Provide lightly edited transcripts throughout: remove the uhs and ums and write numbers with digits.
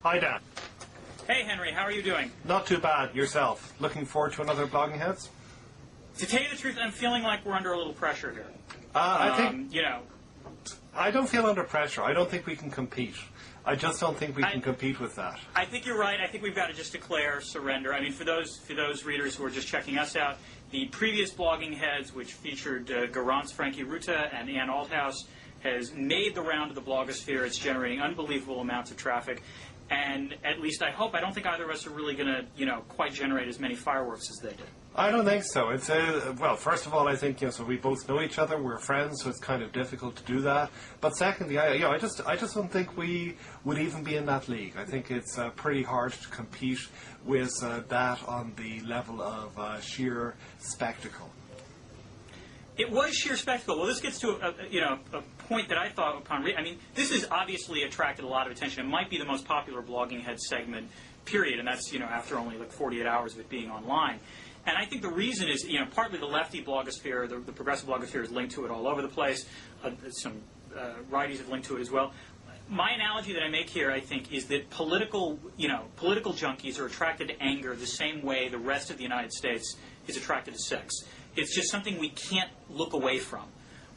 Hi, Dan. Hey, Henry, how are you doing? Not too bad. Yourself? Looking forward to another Blogging Heads? To tell you the truth, I'm feeling like we're under a little pressure here. I think... You know... I don't feel under pressure. I don't think we can compete. I just don't think we can compete with that. I think you're right. I think we've got to just declare surrender. I mean, for those readers who are just checking us out, the previous Blogging Heads, which featured Garance Frankie Ruta and Ann Althouse, has made the round of the blogosphere. It's generating unbelievable amounts of traffic. And at least I hope, I don't think either of us are really going to, quite generate as many fireworks as they did. I don't think so. It's well, first of all, I think so we both know each other. We're friends, so it's kind of difficult to do that. But secondly, I just don't think we would even be in that league. I think it's pretty hard to compete with that on the level of sheer spectacle. It was sheer spectacle. Well, this gets to a point that I thought upon reading. I mean, this has obviously attracted a lot of attention. It might be the most popular Blogging Head segment, period, and that's after only like 48 hours of it being online. And I think the reason is partly the lefty blogosphere, the progressive blogosphere is linked to it all over the place. Some righties have linked to it as well. My analogy that I make here, I think, is that political junkies are attracted to anger the same way the rest of the United States is attracted to sex. It's just something we can't look away from.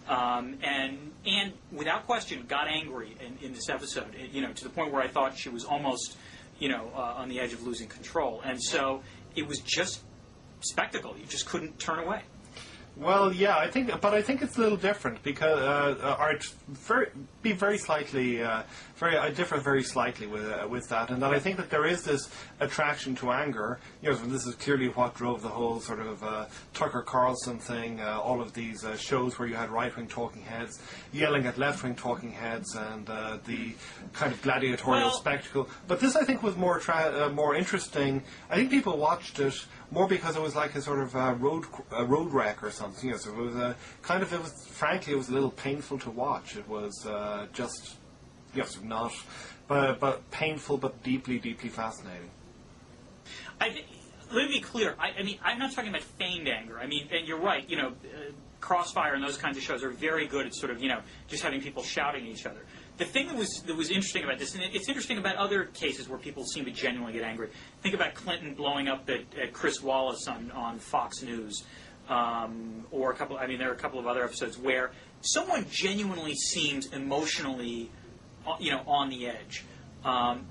And without question, got angry in this episode, to the point where I thought she was almost, on the edge of losing control. And so it was just spectacle. You just couldn't turn away. Well, yeah, I think it's a little different because I differ very slightly with that, and that I think that there is this attraction to anger. This is clearly what drove the whole sort of Tucker Carlson thing. All of these shows where you had right-wing talking heads yelling at left-wing talking heads, and the kind of gladiatorial spectacle. But this, I think, was more interesting. I think people watched it more because it was like a sort of road wreck or something. So it was frankly, it was a little painful to watch. It was but painful, but deeply, deeply fascinating. Let me be clear. I mean, I'm not talking about feigned anger. I mean, and you're right. Crossfire and those kinds of shows are very good at sort of just having people shouting at each other. The thing that was interesting about this, and it's interesting about other cases where people seem to genuinely get angry. Think about Clinton blowing up at Chris Wallace on Fox News, or there are a couple of other episodes where someone genuinely seems emotionally, on the edge.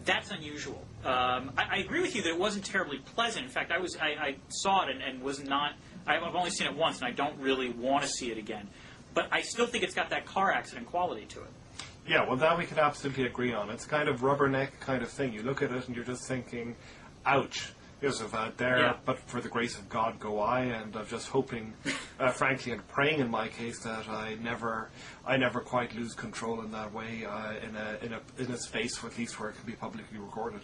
That's unusual. I agree with you that it wasn't terribly pleasant. In fact, I saw it and was not. I've only seen it once, and I don't really want to see it again. But I still think it's got that car accident quality to it. Yeah, well, that we can absolutely agree on. It's kind of rubberneck kind of thing. You look at it and you're just thinking, ouch. But for the grace of God go I, and I'm just hoping, frankly, and praying in my case, that I never quite lose control in that way in a space, at least where it can be publicly recorded.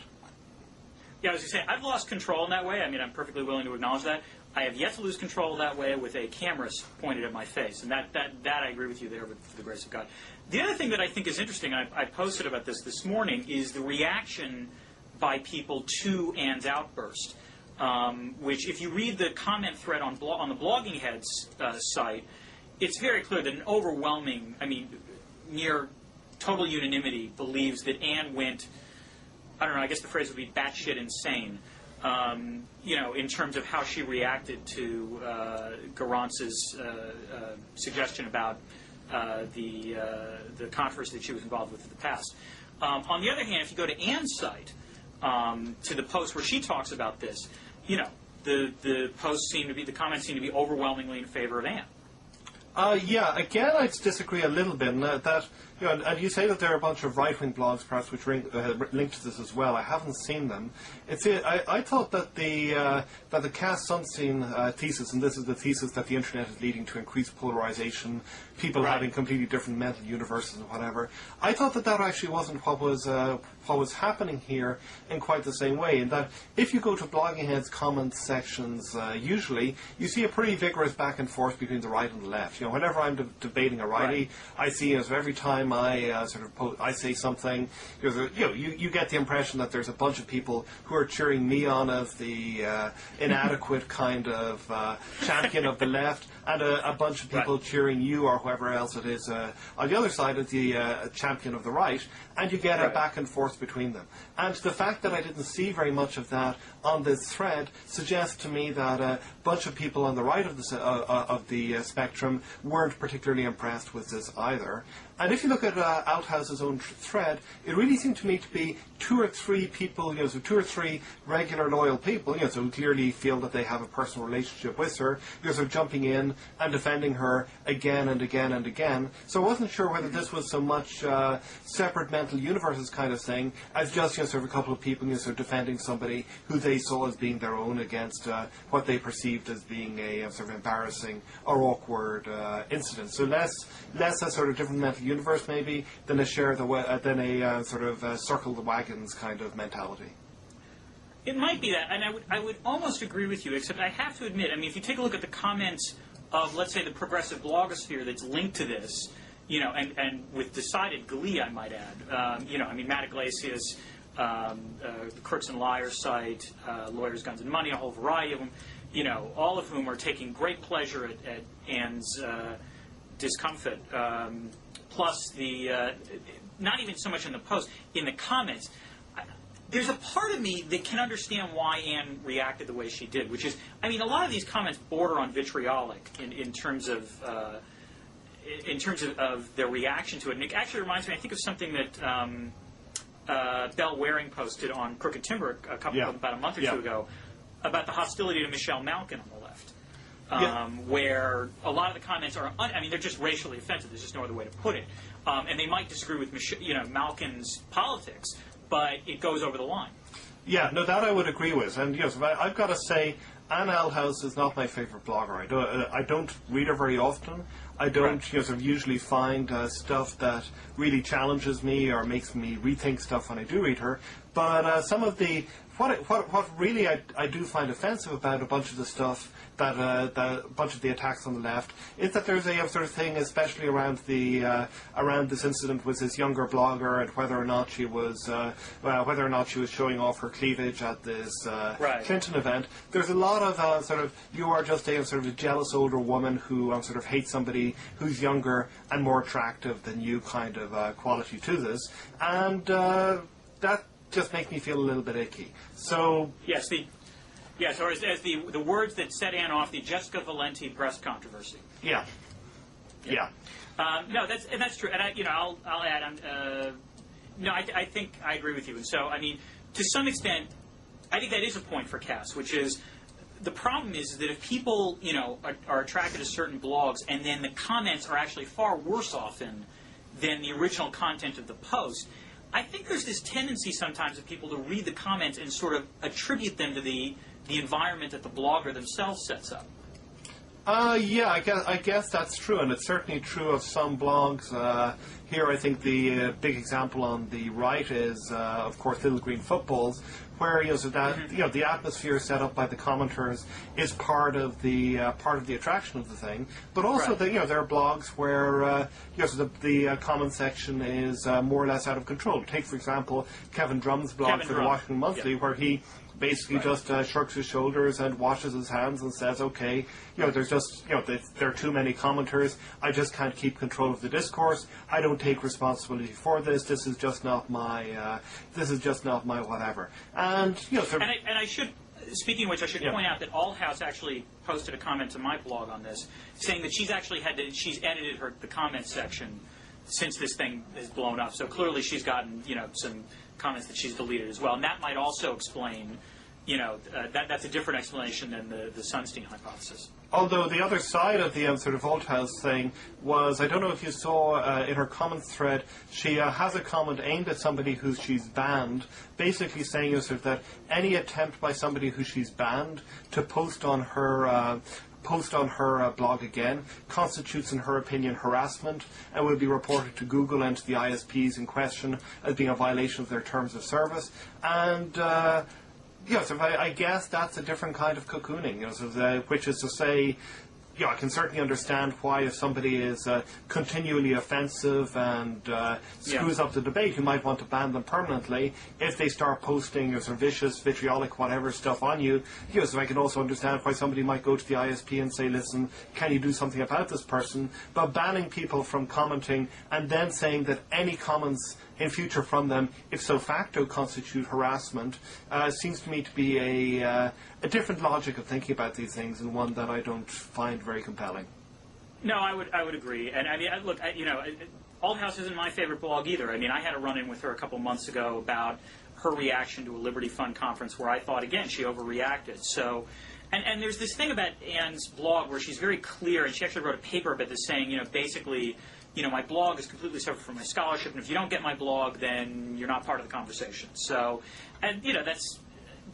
Yeah, as you say, I've lost control in that way. I mean, I'm perfectly willing to acknowledge that. I have yet to lose control that way with a camera pointed at my face, and that I agree with you there, but for the grace of God. The other thing that I think is interesting, I posted about this morning, is the reaction by people to Ann's outburst, which, if you read the comment thread on the Blogging Heads site, it's very clear that an overwhelming, near total unanimity believes that Ann went, I don't know, I guess the phrase would be batshit insane, in terms of how she reacted to Garance's suggestion about the controversy that she was involved with in the past. On the other hand, if you go to Ann's site, to the post where she talks about this, the comments seem to be overwhelmingly in favor of Ann. Yeah, again, I'd disagree a little bit in that and you say that there are a bunch of right-wing blogs, perhaps, which link to this as well. I haven't seen them. I thought that the Cass-Sunstein thesis, and this is the thesis that the internet is leading to increased polarization, people having completely different mental universes and whatever. I thought that actually wasn't what was happening here in quite the same way. In that, if you go to Blogging Heads comment sections, usually you see a pretty vigorous back and forth between the right and the left. Whenever I'm debating a righty, I see every time time I I say something, you get the impression that there's a bunch of people who are cheering me on as the inadequate kind of champion of the left, and a bunch of people cheering you or whoever else it is on the other side as the champion of the right, and you get a back and forth between them. And the fact that I didn't see very much of that on this thread suggests to me that a bunch of people on the right of the spectrum weren't particularly impressed with this either. And if you look at Althouse's own thread, it really seemed to me to be 2 or 3 people, so 2 or 3 regular loyal people, so who clearly feel that they have a personal relationship with her, sort of jumping in and defending her again and again and again. So I wasn't sure whether this was so much separate mental universes kind of thing as just sort of a couple of people sort of defending somebody who they saw as being their own against what they perceived as being a sort of embarrassing or awkward incident. So less a sort of different mental universe maybe than a sort of circle the wagons kind of mentality. It might be that, and I would almost agree with you, except I have to admit, I mean, if you take a look at the comments of, let's say, the progressive blogosphere that's linked to this, and with decided glee, I might add, Matt Iglesias, the Crooks and Liars site, Lawyers, Guns and Money, a whole variety of them, all of whom are taking great pleasure at Anne's discomfort. Plus the, not even so much in the post, in the comments, there's a part of me that can understand why Anne reacted the way she did, which is, I mean, a lot of these comments border on vitriolic in terms of their reaction to it. And it actually reminds me, I think, of something that Bell Waring posted on Crooked Timber about a month or two ago about the hostility to Michelle Malkin on the left. Where a lot of the comments are, they're just racially offensive. There's just no other way to put it. And they might disagree with Malkin's politics, but it goes over the line. Yeah, no, that I would agree with. And yes, I've got to say, Anne Alhouse is not my favourite blogger. I don't read her very often. I don't usually find stuff that really challenges me or makes me rethink stuff when I do read her. But some of the what really I do find offensive about a bunch of the stuff that a bunch of the attacks on the left is that there's a sort of thing, especially around this incident with this younger blogger and whether or not she was showing off her cleavage at this Clinton event. There's a lot of you are just a sort of a jealous older woman who sort of hates somebody who's younger and more attractive than you kind of quality to this, and that just makes me feel a little bit icky. So yes, or as the words that set Anne off, the Jessica Valenti breast controversy. Yeah. No, that's true, and I'll add. I think I agree with you, and so I mean, to some extent, I think that is a point for Cass, which is the problem is that if people are attracted to certain blogs, and then the comments are actually far worse often than the original content of the post. I think there's this tendency sometimes of people to read the comments and sort of attribute them to the environment that the blogger themselves sets up. I guess that's true, and it's certainly true of some blogs. Here, I think the big example on the right is, of course, Little Green Footballs, where the atmosphere set up by the commenters is part of the attraction of the thing. But also, there are blogs where the comment section is more or less out of control. Take, for example, Kevin Drum's blog for the Washington Monthly, where he basically just shrugs his shoulders and washes his hands and says, okay, there's just, there are too many commenters. I just can't keep control of the discourse. I don't take responsibility for this. This is just not my whatever. And, I should, speaking of which, I should point out that Allhouse actually posted a comment to my blog on this, saying that she's actually she's edited the comment section since this thing is blown up. So clearly she's gotten, some comments that she's deleted as well. And that might also explain, that's a different explanation than the Sunstein hypothesis. Although the other side of the sort of Althouse thing was, I don't know if you saw in her comments thread, she has a comment aimed at somebody who she's banned, basically saying that any attempt by somebody who she's banned to post on her blog again constitutes, in her opinion, harassment and will be reported to Google and to the ISPs in question as being a violation of their terms of service. And I guess that's a different kind of cocooning, which is to say, yeah, I can certainly understand why if somebody is continually offensive and screws up the debate, you might want to ban them permanently. If they start posting sort of vicious, vitriolic, whatever stuff on you, so I can also understand why somebody might go to the ISP and say, listen, can you do something about this person? But banning people from commenting and then saying that any comments in future from them, ipso facto, constitute harassment, seems to me to be a different logic of thinking about these things, and one that I don't find very compelling. No, I would agree. And I mean, look, Alt House isn't my favorite blog either. I mean, I had a run-in with her a couple months ago about her reaction to a Liberty Fund conference where I thought, again, she overreacted. So, and there's this thing about Anne's blog where she's very clear, and she actually wrote a paper about this saying, basically, my blog is completely separate from my scholarship, and if you don't get my blog, then you're not part of the conversation. So, and,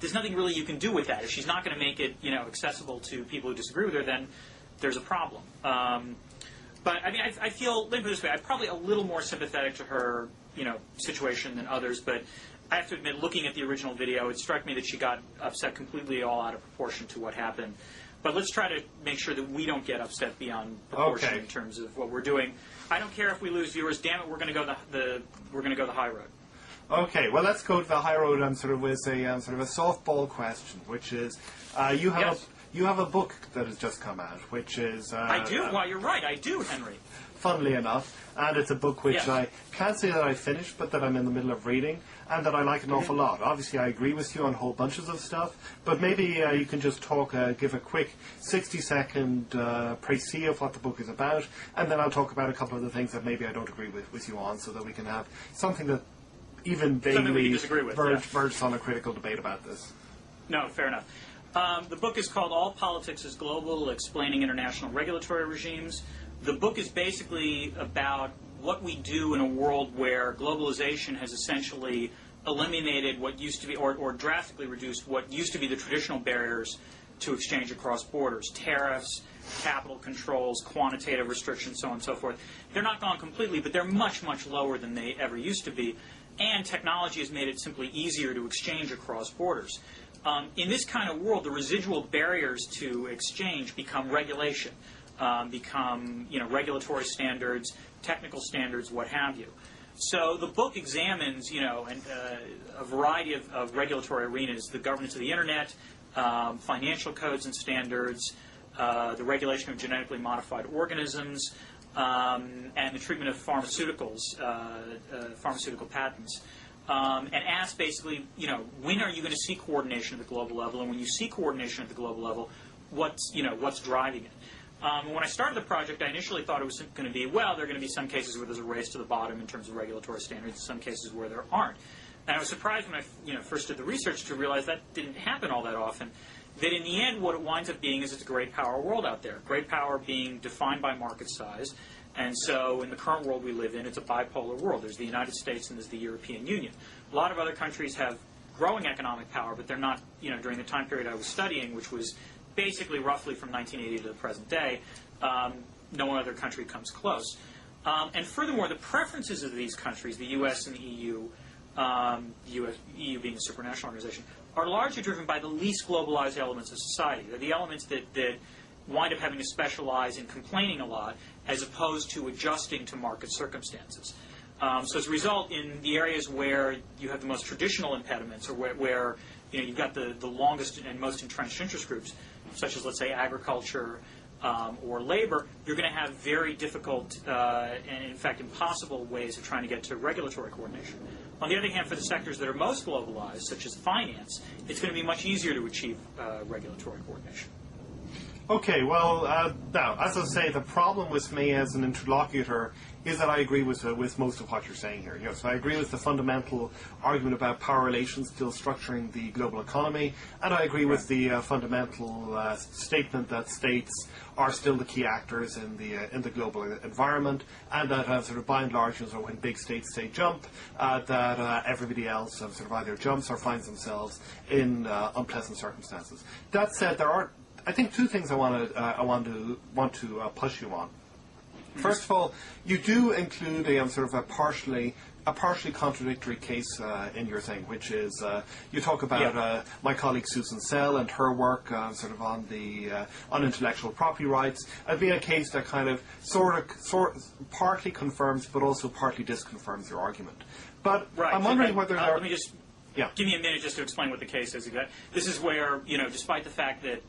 there's nothing really you can do with that. If she's not going to make it, accessible to people who disagree with her, then there's a problem. But, I mean, I feel, let me put it this way, I'm probably a little more sympathetic to her, situation than others, but I have to admit, looking at the original video, it struck me that she got upset completely all out of proportion to what happened. But let's try to make sure that we don't get upset beyond proportion in terms of what we're doing. I don't care if we lose viewers. Damn it, we're going to go the high road. Okay, well, let's go to the high road and sort of with a sort of a softball question, which is you have a book that has just come out, which is I do. Well, you're right. I do, Henry. Funnily enough, and it's a book which I can't say that I finished, but that I'm in the middle of reading, and that I like an awful lot. Obviously, I agree with you on whole bunches of stuff, but maybe you can just give a quick 60-second précis of what the book is about, and then I'll talk about a couple of the things that maybe I don't agree with you on, so that we can have something that even vaguely verges on a critical debate about this. No, fair enough. The book is called All Politics is Global, Explaining International Regulatory Regimes. The book is basically about what we do in a world where globalization has essentially eliminated what used to be, or drastically reduced what used to be the traditional barriers to exchange across borders. Tariffs, capital controls, quantitative restrictions, so on and so forth. They're not gone completely, but they're much, much lower than they ever used to be. And technology has made it simply easier to exchange across borders. In this kind of world, the residual barriers to exchange become regulation, become regulatory standards, technical standards, what have you. So the book examines a variety of regulatory arenas: the governance of the internet, financial codes and standards, the regulation of genetically modified organisms, and the treatment of pharmaceuticals, pharmaceutical patents. And ask basically, when are you going to see coordination at the global level? And when you see coordination at the global level, what's driving it? When I started the project, I initially thought it was going to be, well, there are going to be some cases where there's a race to the bottom in terms of regulatory standards, and some cases where there aren't. And I was surprised when I first did the research to realize that didn't happen all that often. That in the end, what it winds up being is it's a great power world out there. Great power being defined by market size. And so in the current world we live in, it's a bipolar world. There's the United States and there's the European Union. A lot of other countries have growing economic power, but they're not, during the time period I was studying, which was basically roughly from 1980 to the present day, no other country comes close. And furthermore, the preferences of these countries, the U.S. and the EU, EU being a supranational organization, are largely driven by the least globalized elements of society. They're the elements that wind up having to specialize in complaining a lot as opposed to adjusting to market circumstances. So as a result, in the areas where you have the most traditional impediments, or where you've got the longest and most entrenched interest groups, such as, let's say, agriculture or labor, you're going to have very difficult and, in fact, impossible ways of trying to get to regulatory coordination. On the other hand, for the sectors that are most globalized, such as finance, it's going to be much easier to achieve regulatory coordination. Okay, well, now, as I say, the problem with me as an interlocutor is that I agree with most of what you're saying here. So I agree with the fundamental argument about power relations still structuring the global economy, and I agree with the fundamental statement that states are still the key actors in the global environment, and that sort of by and large, when big states say jump, that everybody else sort of either jumps or finds themselves in unpleasant circumstances. That said, there are, I think, two things I want to push you on. First of all, you do include a sort of a partially a partially contradictory case in your thing, which is you talk about my colleague Susan Sell and her work sort of on the on intellectual property rights as being a case that kind of sort of partly confirms but also partly disconfirms your argument. But I'm wondering whether there let me just give me a minute just to explain what the case is. This is where, despite the fact that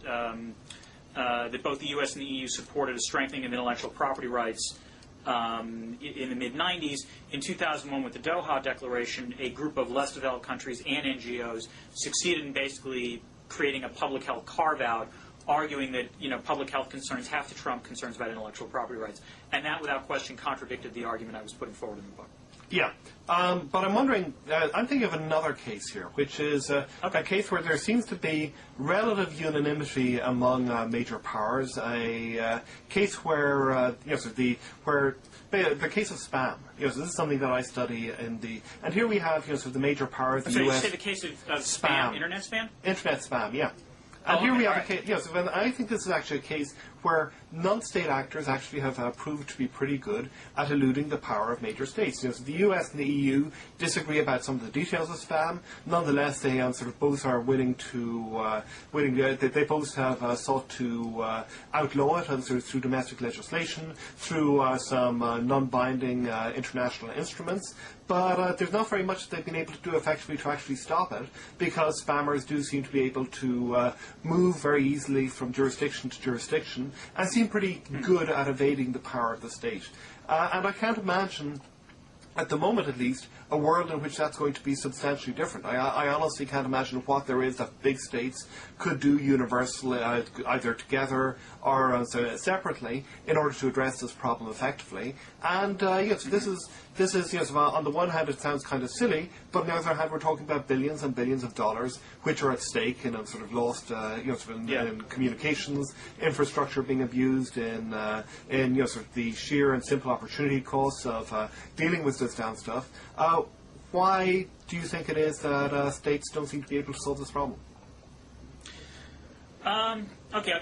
that both the U.S. and the EU supported a strengthening of intellectual property rights in the mid-'90s, in 2001 with the Doha Declaration, a group of less developed countries and NGOs succeeded in basically creating a public health carve-out, arguing that public health concerns have to trump concerns about intellectual property rights. And that, without question, contradicted the argument I was putting forward in the book. Yeah, but I'm wondering, I'm thinking of another case here, which is a case where there seems to be relative unanimity among major powers, a case where, the case of spam. So this is something that I study in the, and here we have, the major powers, the So US. you say the case of spam, internet spam? Internet spam, yeah. And here we have a case, and I think this is actually a case where non-state actors actually have proved to be pretty good at eluding the power of major states. So the US and the EU disagree about some of the details of spam. Nonetheless, they sort of both are willing to, they both have sought to outlaw it and sort of through domestic legislation, through some non-binding international instruments. But there's not very much they've been able to do effectively to actually stop it, because spammers do seem to be able to move very easily from jurisdiction to jurisdiction and seem pretty good at evading the power of the state. And I can't imagine, at the moment at least, a world in which that's going to be substantially different. I honestly can't imagine what there is that big states could do universally, either together or separately, in order to address this problem effectively. And yes, this is yes, on the one hand it sounds kind of silly, but on the other hand we're talking about billions and billions of dollars which are at stake in sort of lost, in communications, infrastructure being abused, in sort of the sheer and simple opportunity costs of dealing with this damn stuff. Why do you think it is that states don't seem to be able to solve this problem? Okay,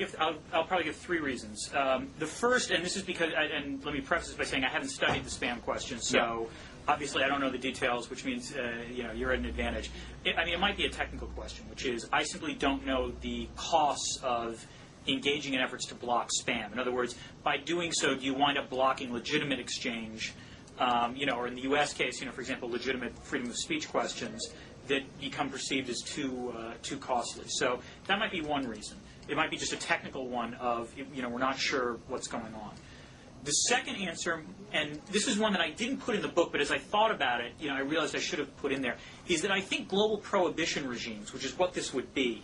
I'll probably give three reasons. The first, and this is because, and let me preface this by saying I haven't studied the spam question, so obviously I don't know the details, which means you're at an advantage. It might be a technical question, which is I simply don't know the costs of engaging in efforts to block spam. In other words, by doing so, do you wind up blocking legitimate exchange? Or in the U.S. case, for example, legitimate freedom of speech questions that become perceived as too costly. So that might be one reason. It might be just a technical one of, we're not sure what's going on. The second answer, and this is one that I didn't put in the book, but as I thought about it, I realized I should have put in there, is that I think global prohibition regimes, which is what this would be,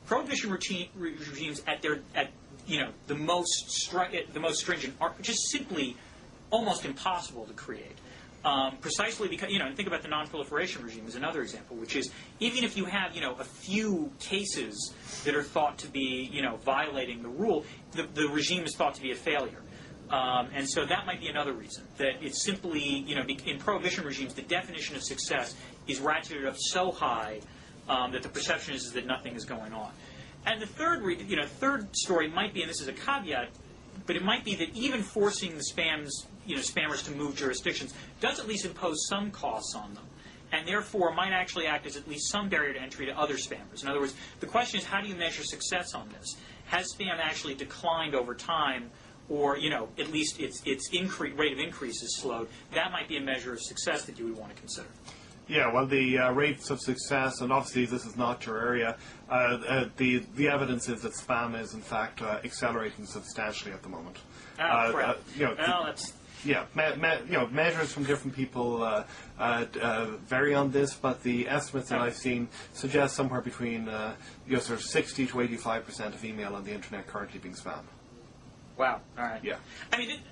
prohibition regimes at the most stringent are just simply almost impossible to create. Precisely because, think about the non-proliferation regime as another example, which is even if you have, a few cases that are thought to be, violating the rule, the regime is thought to be a failure. And so that might be another reason, that it's simply, in prohibition regimes, the definition of success is ratcheted up so high that the perception is that nothing is going on. And the third story might be, and this is a caveat, but it might be that even forcing the spammers to move jurisdictions does at least impose some costs on them, and therefore might actually act as at least some barrier to entry to other spammers. In other words, the question is, how do you measure success on this? Has spam actually declined over time, or at least its rate of increase is slowed? That might be a measure of success that you would want to consider. Yeah, well, the rates of success, and obviously this is not your area, the evidence is that spam is in fact accelerating substantially at the moment. Measures from different people vary on this, but the estimates that I've seen suggest somewhere between sort of 60 to 85% of email on the internet currently being spam. Wow. All right. Yeah.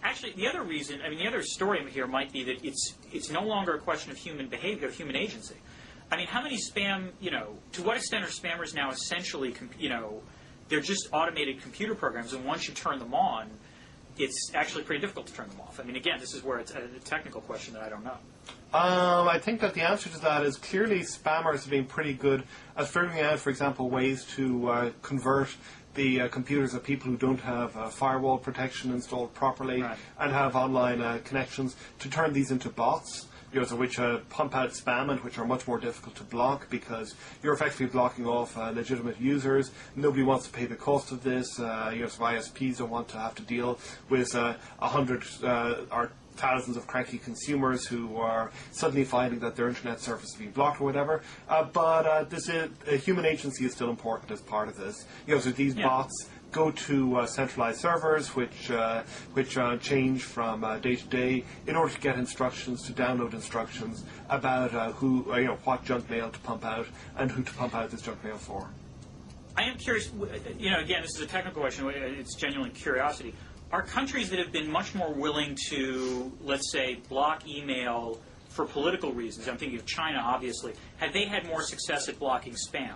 Actually, the other reason, the other story here might be that it's no longer a question of human behavior, of human agency. How many spam, to what extent are spammers now essentially, they're just automated computer programs, and once you turn them on, it's actually pretty difficult to turn them off. Again, this is where it's a technical question that I don't know. I think that the answer to that is clearly spammers have been pretty good at figuring out, for example, ways to convert the computers of people who don't have firewall protection installed properly and have online connections, to turn these into bots. which pump out spam and which are much more difficult to block because you're effectively blocking off legitimate users. Nobody wants to pay the cost of this. So ISPs don't want to have to deal with 100 or thousands of cranky consumers who are suddenly finding that their internet service is being blocked or whatever. But human agency is still important as part of this. So these bots go to centralized servers, which change from day to day in order to get instructions, to download instructions about what junk mail to pump out and who to pump out this junk mail for. I am curious. Again, this is a technical question. It's genuine curiosity. Are countries that have been much more willing to, let's say, block email for political reasons? I'm thinking of China, obviously. Have they had more success at blocking spam?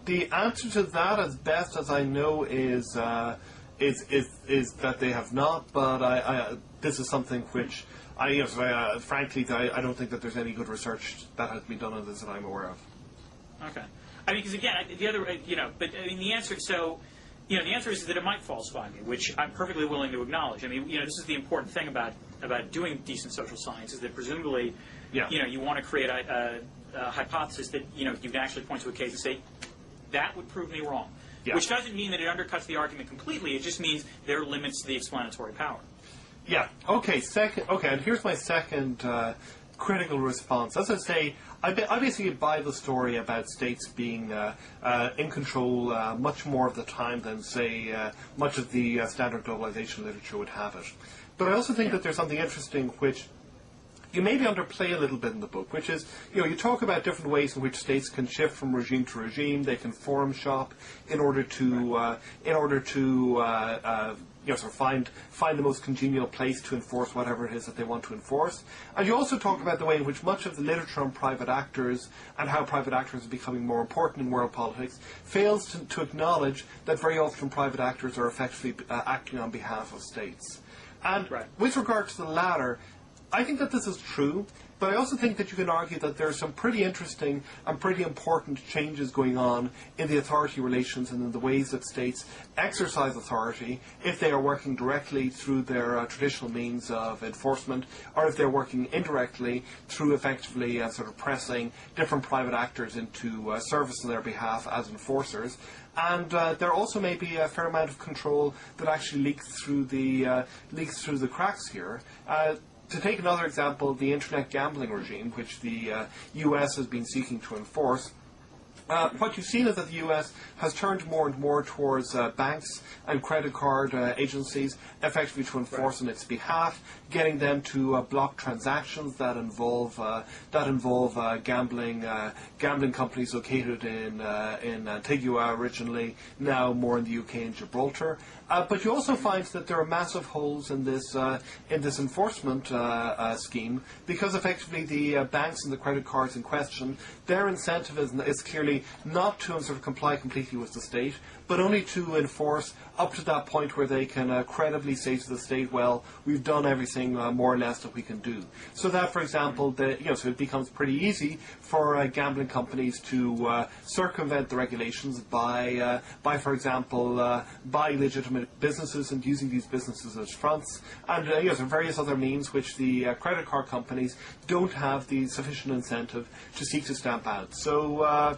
The answer to that, as best as I know, is that they have not. But this is something which frankly, I don't think that there's any good research that has been done on this that I'm aware of. Okay. Because again, the other, the answer. So, the answer is that it might falsify me, which I'm perfectly willing to acknowledge. This is the important thing about doing decent social science is that presumably, you want to create a hypothesis that you can actually point to a case and say that would prove me wrong, which doesn't mean that it undercuts the argument completely. It just means there are limits to the explanatory power. Yeah. Okay. And here's my second critical response. As I say, I basically buy the story about states being in control much more of the time than, say, much of the standard globalization literature would have it. But I also think that there's something interesting which you maybe underplay a little bit in the book, which is, you talk about different ways in which states can shift from regime to regime. They can forum shop in order to find the most congenial place to enforce whatever it is that they want to enforce. And you also talk about the way in which much of the literature on private actors and how private actors are becoming more important in world politics fails to acknowledge that very often private actors are effectively acting on behalf of states. And with regard to the latter, I think that this is true, but I also think that you can argue that there are some pretty interesting and pretty important changes going on in the authority relations and in the ways that states exercise authority if they are working directly through their traditional means of enforcement, or if they're working indirectly through effectively pressing different private actors into service on their behalf as enforcers. And there also may be a fair amount of control that actually leaks through the cracks here. To take another example, the internet gambling regime, which the US has been seeking to enforce, what you've seen is that the US has turned more and more towards banks and credit card agencies effectively to enforce on its behalf, getting them to block transactions that involve gambling companies located in Antigua originally, now more in the UK and Gibraltar. But you also find that there are massive holes in this enforcement scheme, because effectively the banks and the credit cards in question, their incentive is clearly not to comply completely with the state, but only to enforce up to that point where they can credibly say to the state, well, we've done everything more or less that we can do. So that, for example, so it becomes pretty easy for gambling companies to circumvent the regulations by for example, buying legitimate businesses and using these businesses as fronts, and various other means which the credit card companies don't have the sufficient incentive to seek to stamp out. So,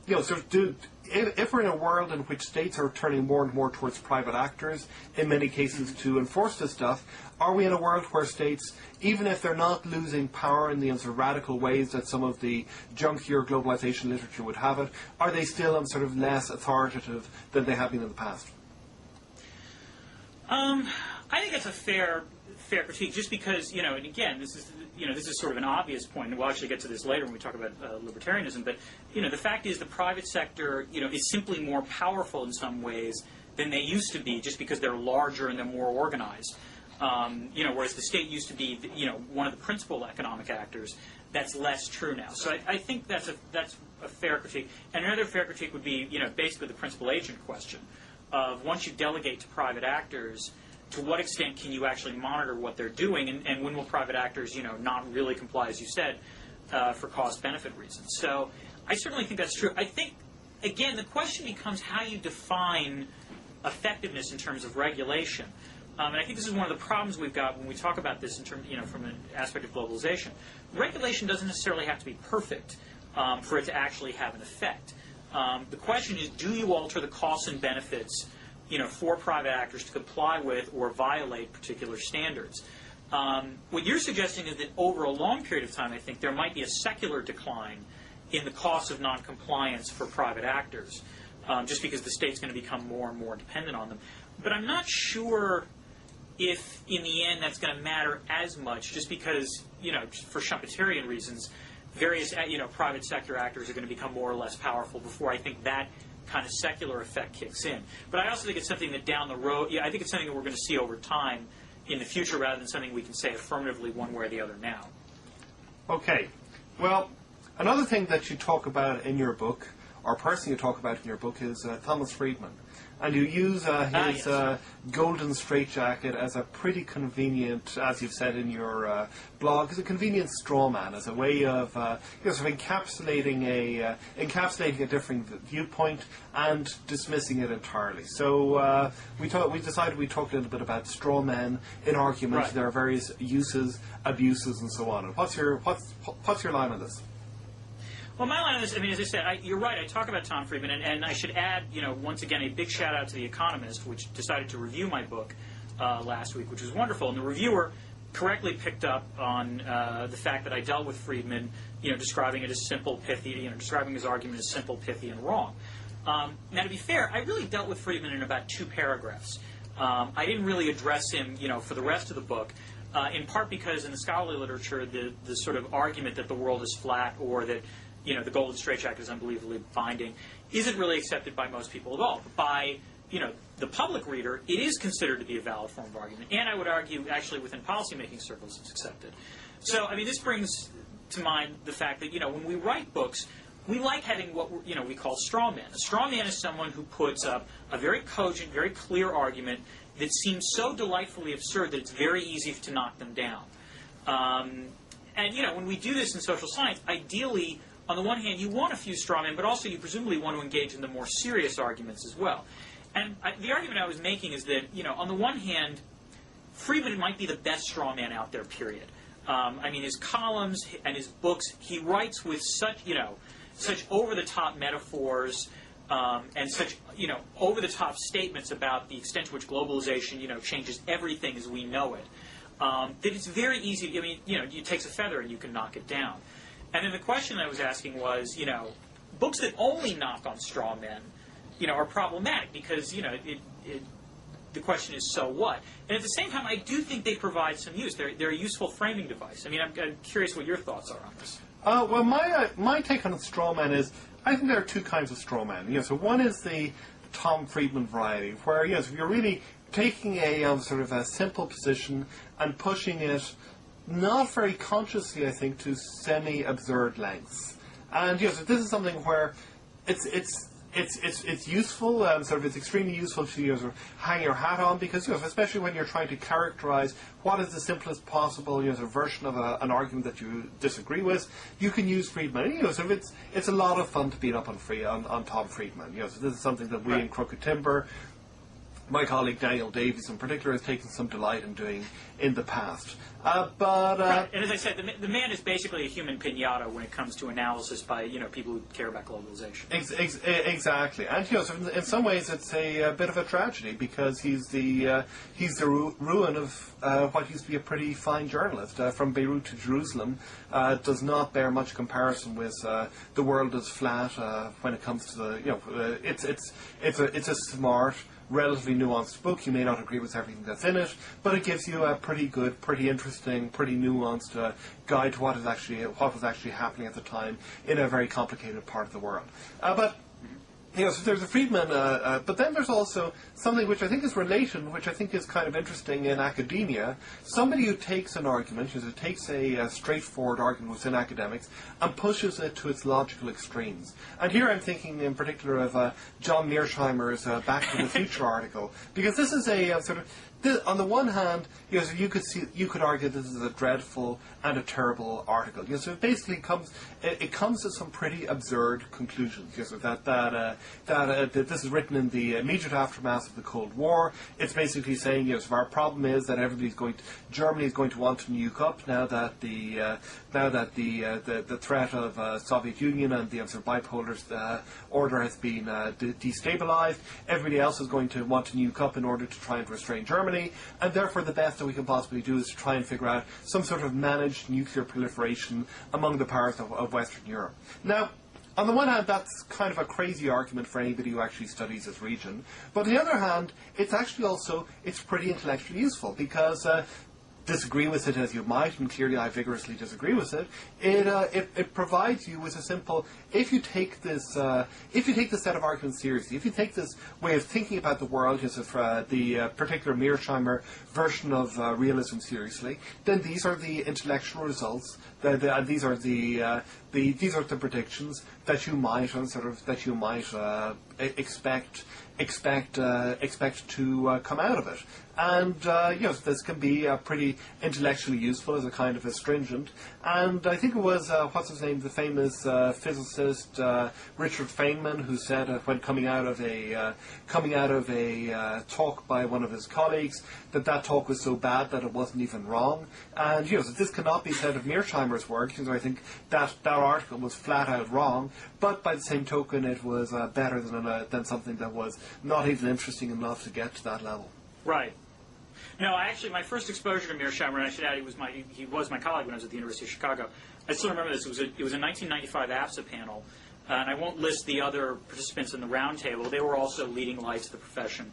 if we're in a world in which states are turning more and more towards private actors, in many cases to enforce this stuff, are we in a world where states, even if they're not losing power in the radical ways that some of the junkier globalization literature would have it, are they still less authoritative than they have been in the past? I think that's a fair critique, just because, and again, this is sort of an obvious point, and we'll actually get to this later when we talk about libertarianism, but, the fact is the private sector, is simply more powerful in some ways than they used to be, just because they're larger and they're more organized. Whereas the state used to be, one of the principal economic actors. That's less true now. So I think that's a fair critique. And another fair critique would be, basically the principal agent question of, once you delegate to private actors, to what extent can you actually monitor what they're doing, and when will private actors, not really comply, as you said, for cost-benefit reasons? So I certainly think that's true. I think, again, the question becomes how you define effectiveness in terms of regulation. and I think this is one of the problems we've got when we talk about this in terms, from an aspect of globalization. Regulation doesn't necessarily have to be perfect for it to actually have an effect. The question is, do you alter the costs and benefits, for private actors to comply with or violate particular standards? What you're suggesting is that over a long period of time, I think there might be a secular decline in the cost of noncompliance for private actors, just because the state's going to become more and more dependent on them. But I'm not sure if, in the end, that's going to matter as much, just because, for Schumpeterian reasons, various, private sector actors are going to become more or less powerful before I think that kind of secular effect kicks in. But I also think it's something that down the road, I think it's something that we're going to see over time in the future rather than something we can say affirmatively one way or the other now. Okay. Well, another thing that you talk about in your book, or person you talk about in your book, is Thomas Friedman. And you use his golden straitjacket as a pretty convenient, as you've said in your blog, as a convenient straw man, as a way of sort of encapsulating a different viewpoint and dismissing it entirely. So we decided we'd talk a little bit about straw men in arguments. Right. There are various uses, abuses, and so on. And what's your line on this? Well, my line on this, as I said, you're right. I talk about Tom Friedman, and I should add, once again, a big shout out to The Economist, which decided to review my book last week, which was wonderful. And the reviewer correctly picked up on the fact that I dealt with Friedman, describing it as simple, pithy, describing his argument as simple, pithy, and wrong. Now, to be fair, I really dealt with Friedman in about 2 paragraphs. I didn't really address him, for the rest of the book. In part because in the scholarly literature, the sort of argument that the world is flat or that the golden straitjacket is unbelievably binding isn't really accepted by most people at all. But by the public reader, it is considered to be a valid form of argument, and I would argue actually within policymaking circles it's accepted. So this brings to mind the fact that when we write books, we like having what we call straw man. A straw man is someone who puts up a very cogent, very clear argument that seems so delightfully absurd that it's very easy to knock them down. And when we do this in social science, ideally, on the one hand, you want a few straw men, but also you presumably want to engage in the more serious arguments as well. And the argument I was making is that, on the one hand, Friedman might be the best straw man out there, period. His columns and his books, he writes with such over-the-top metaphors and such, over-the-top statements about the extent to which globalization, changes everything as we know it, that it's very easy, it takes a feather and you can knock it down. And then the question I was asking was, books that only knock on straw men, are problematic because, the question is, so what? And at the same time, I do think they provide some use. They're a useful framing device. I'm curious what your thoughts are on this. Well, my take on straw men is, I think there are 2 kinds of straw men. So one is the Tom Friedman variety, where, if you're really taking a sort of a simple position and pushing it not very consciously, I think, to semi-absurd lengths. And so this is something where it's useful, it's extremely useful to sort of hang your hat on, because especially when you're trying to characterize what is the simplest possible version of an argument that you disagree with, you can use Friedman. It's a lot of fun to beat up on Tom Friedman. So this is something that we in Crooked Timber, my colleague Daniel Davies in particular, has taken some delight in doing in the past. Right. And as I said, the man is basically a human pinata when it comes to analysis by people who care about globalization. Exactly, and so in some ways it's a bit of a tragedy, because he's the ruin of what used to be a pretty fine journalist. From Beirut to Jerusalem does not bear much comparison with The World is Flat when it comes to the it's a smart, relatively nuanced book. You may not agree with everything that's in it, but it gives you a pretty good, pretty interesting, pretty nuanced guide to what was actually happening at the time in a very complicated part of the world. So there's a Friedman, but then there's also something which I think is related, which I think is kind of interesting in academia. Somebody who takes an argument, takes a straightforward argument within academics, and pushes it to its logical extremes. And here I'm thinking in particular of John Mearsheimer's Back to the Future article, because this is on the one hand, so you could argue this is a dreadful and a terrible article. So it basically comes to some pretty absurd conclusions. So that this is written in the immediate aftermath of the Cold War. It's basically saying, so our problem is that Germany is going to want to nuke up now that the threat of Soviet Union and the bipolar order has been destabilized. Everybody else is going to want to nuke up in order to try and restrain Germany, and therefore the best that we can possibly do is to try and figure out some sort of managed nuclear proliferation among the powers of Western Europe. Now, on the one hand, that's kind of a crazy argument for anybody who actually studies this region, but on the other hand, it's actually it's pretty intellectually useful, because disagree with it as you might, and clearly I vigorously disagree with it, it provides you with a simple, if you take this set of arguments seriously, if you take this way of thinking about the world, the particular Mearsheimer version of realism seriously, then these are the intellectual results, these are the predictions that you might expect to come out of it. And this can be pretty intellectually useful as a kind of astringent. And I think it was what's his name, the famous physicist Richard Feynman, who said when coming out of a talk by one of his colleagues that talk was so bad that it wasn't even wrong. And so this cannot be said of Mearsheimer's work. I think that article was flat out wrong. But by the same token, it was better than something that was not even interesting enough to get to that level. Right. No, actually, my first exposure to Mearsheimer, and I should add, he was my colleague when I was at the University of Chicago. I still remember this. It was a 1995 APSA panel, and I won't list the other participants in the roundtable. They were also leading lights of the profession.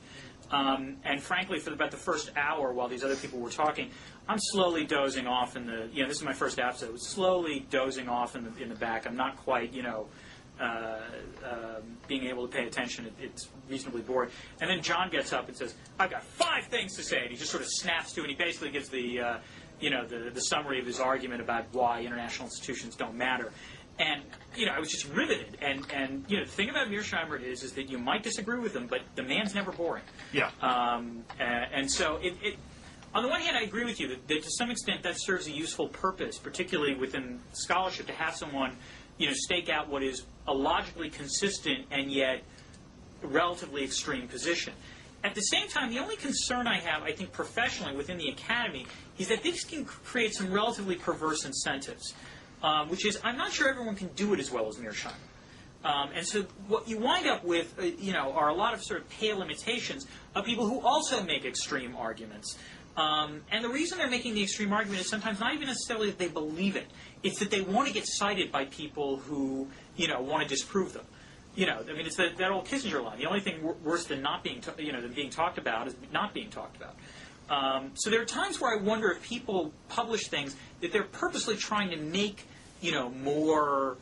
And frankly, for about the first hour, while these other people were talking, I'm slowly dozing off in the. This is my first APSA. I was slowly dozing off in the back. I'm not quite, being able to pay attention. It's reasonably boring. And then John gets up and says, "I've got 5 things to say," and he just sort of snaps to it. And he basically gives the summary of his argument about why international institutions don't matter. And I was just riveted. And the thing about Mearsheimer is that you might disagree with him, but the man's never boring. Yeah. And so on the one hand, I agree with you that to some extent that serves a useful purpose, particularly within scholarship, to have someone stake out what is a logically consistent and yet relatively extreme position. At the same time, the only concern I have, I think, professionally within the academy, is that this can create some relatively perverse incentives, which is I'm not sure everyone can do it as well as Mearsheimer. And so what you wind up with, are a lot of sort of pale imitations of people who also make extreme arguments. And the reason they're making the extreme argument is sometimes not even necessarily that they believe it. It's that they want to get cited by people who, want to disprove them. It's that old Kissinger line. The only thing worse than not being, than being talked about is not being talked about. So there are times where I wonder if people publish things that they're purposely trying to make, more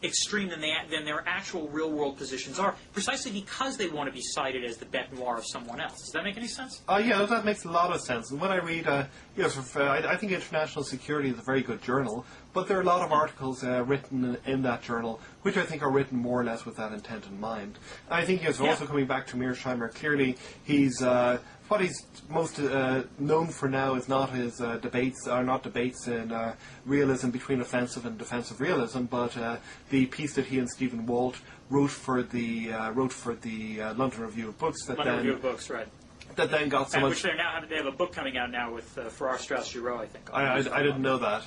extreme than their actual real-world positions are, precisely because they want to be cited as the bête noire of someone else. Does that make any sense? Yeah, that makes a lot of sense. And when I read, I think International Security is a very good journal, but there are a lot of articles written in that journal which I think are written more or less with that intent in mind. And I think also coming back to Mearsheimer, clearly he's what he's most known for now is not his debates in realism between offensive and defensive realism, but the piece that he and Stephen Walt wrote for the London Review of Books. Review of Books, right. That then got so much. Which they have a book coming out now with Farrell Strauss Giroux, I think. I didn't know that,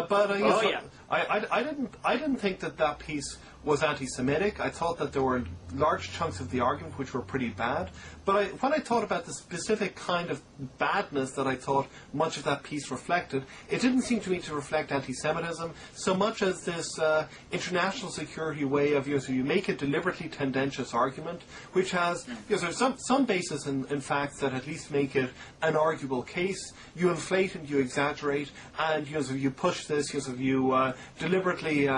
but yeah. I didn't think that piece was anti-Semitic. I thought that there were large chunks of the argument which were pretty bad. But when I thought about the specific kind of badness that I thought much of that piece reflected, it didn't seem to me to reflect anti-Semitism so much as this international security way of, so you make a deliberately tendentious argument, which has some basis in facts that at least make it an arguable case. You inflate and you exaggerate, and you push this, you deliberately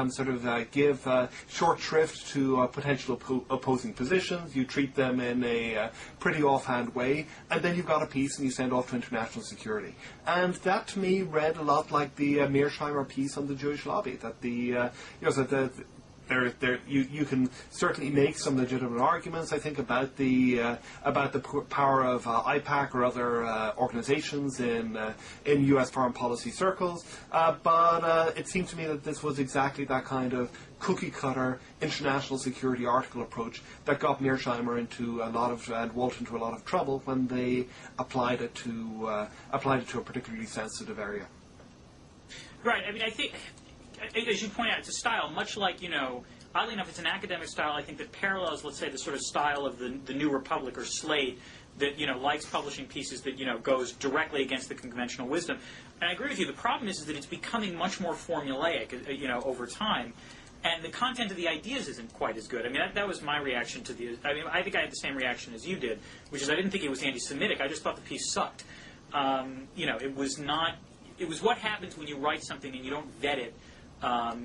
give short shrift to potential opposing positions. You treat them in a pretty offhand way, and then you've got a piece and you send off to international security. And that to me read a lot like the Mearsheimer piece on the Jewish lobby. That you can certainly make some legitimate arguments, I think, about the power of IPAC or other organizations in U.S. foreign policy circles. But it seemed to me that this was exactly that kind of cookie-cutter international security article approach that got Mearsheimer into a lot of and Walt into a lot of trouble when they applied it to a particularly sensitive area. Right. I mean, I think, as you point out, it's a style, much like, oddly enough, it's an academic style, I think, that parallels, let's say, the sort of style of the New Republic or Slate that, likes publishing pieces that, goes directly against the conventional wisdom. And I agree with you. The problem is that it's becoming much more formulaic, over time. And the content of the ideas isn't quite as good. I mean, that was my reaction to the... I mean, I think I had the same reaction as you did, which is I didn't think it was anti-Semitic. I just thought the piece sucked. It was not... It was what happens when you write something and you don't vet it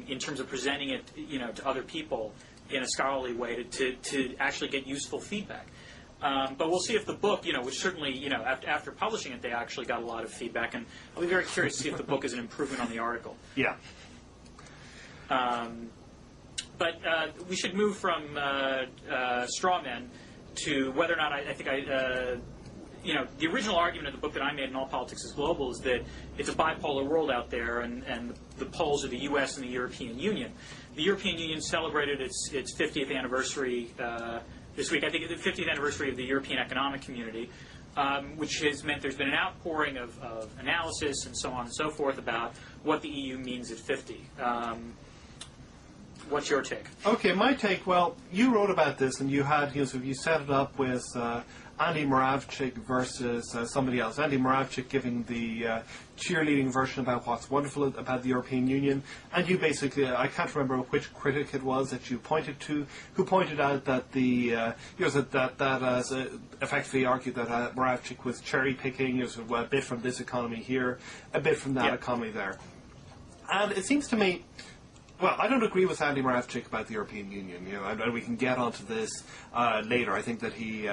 in terms of presenting it, to other people in a scholarly way to actually get useful feedback. But we'll see if the book, which certainly, after publishing it, they actually got a lot of feedback. And I'll be very curious to see if the book is an improvement on the article. Yeah. But we should move from straw men to whether or not I think the original argument of the book that I made in All Politics is Global is that it's a bipolar world out there, and the poles are the U.S. and the European Union. The European Union celebrated its 50th anniversary this week. I think the 50th anniversary of the European Economic Community, which has meant there's been an outpouring of analysis and so on and so forth about what the EU means at 50. What's your take? Okay, my take, well, you wrote about this and you had, so you set it up with Andy Moravchik versus somebody else. Andy Moravchik giving the cheerleading version about what's wonderful about the European Union, and you basically, I can't remember which critic it was that you pointed to, who pointed out that that effectively argued that Moravchik was cherry picking, a bit from this economy here, a bit from that economy there. And it seems to me, well, I don't agree with Andy Moravchik about the European Union, and we can get onto this later. I think that he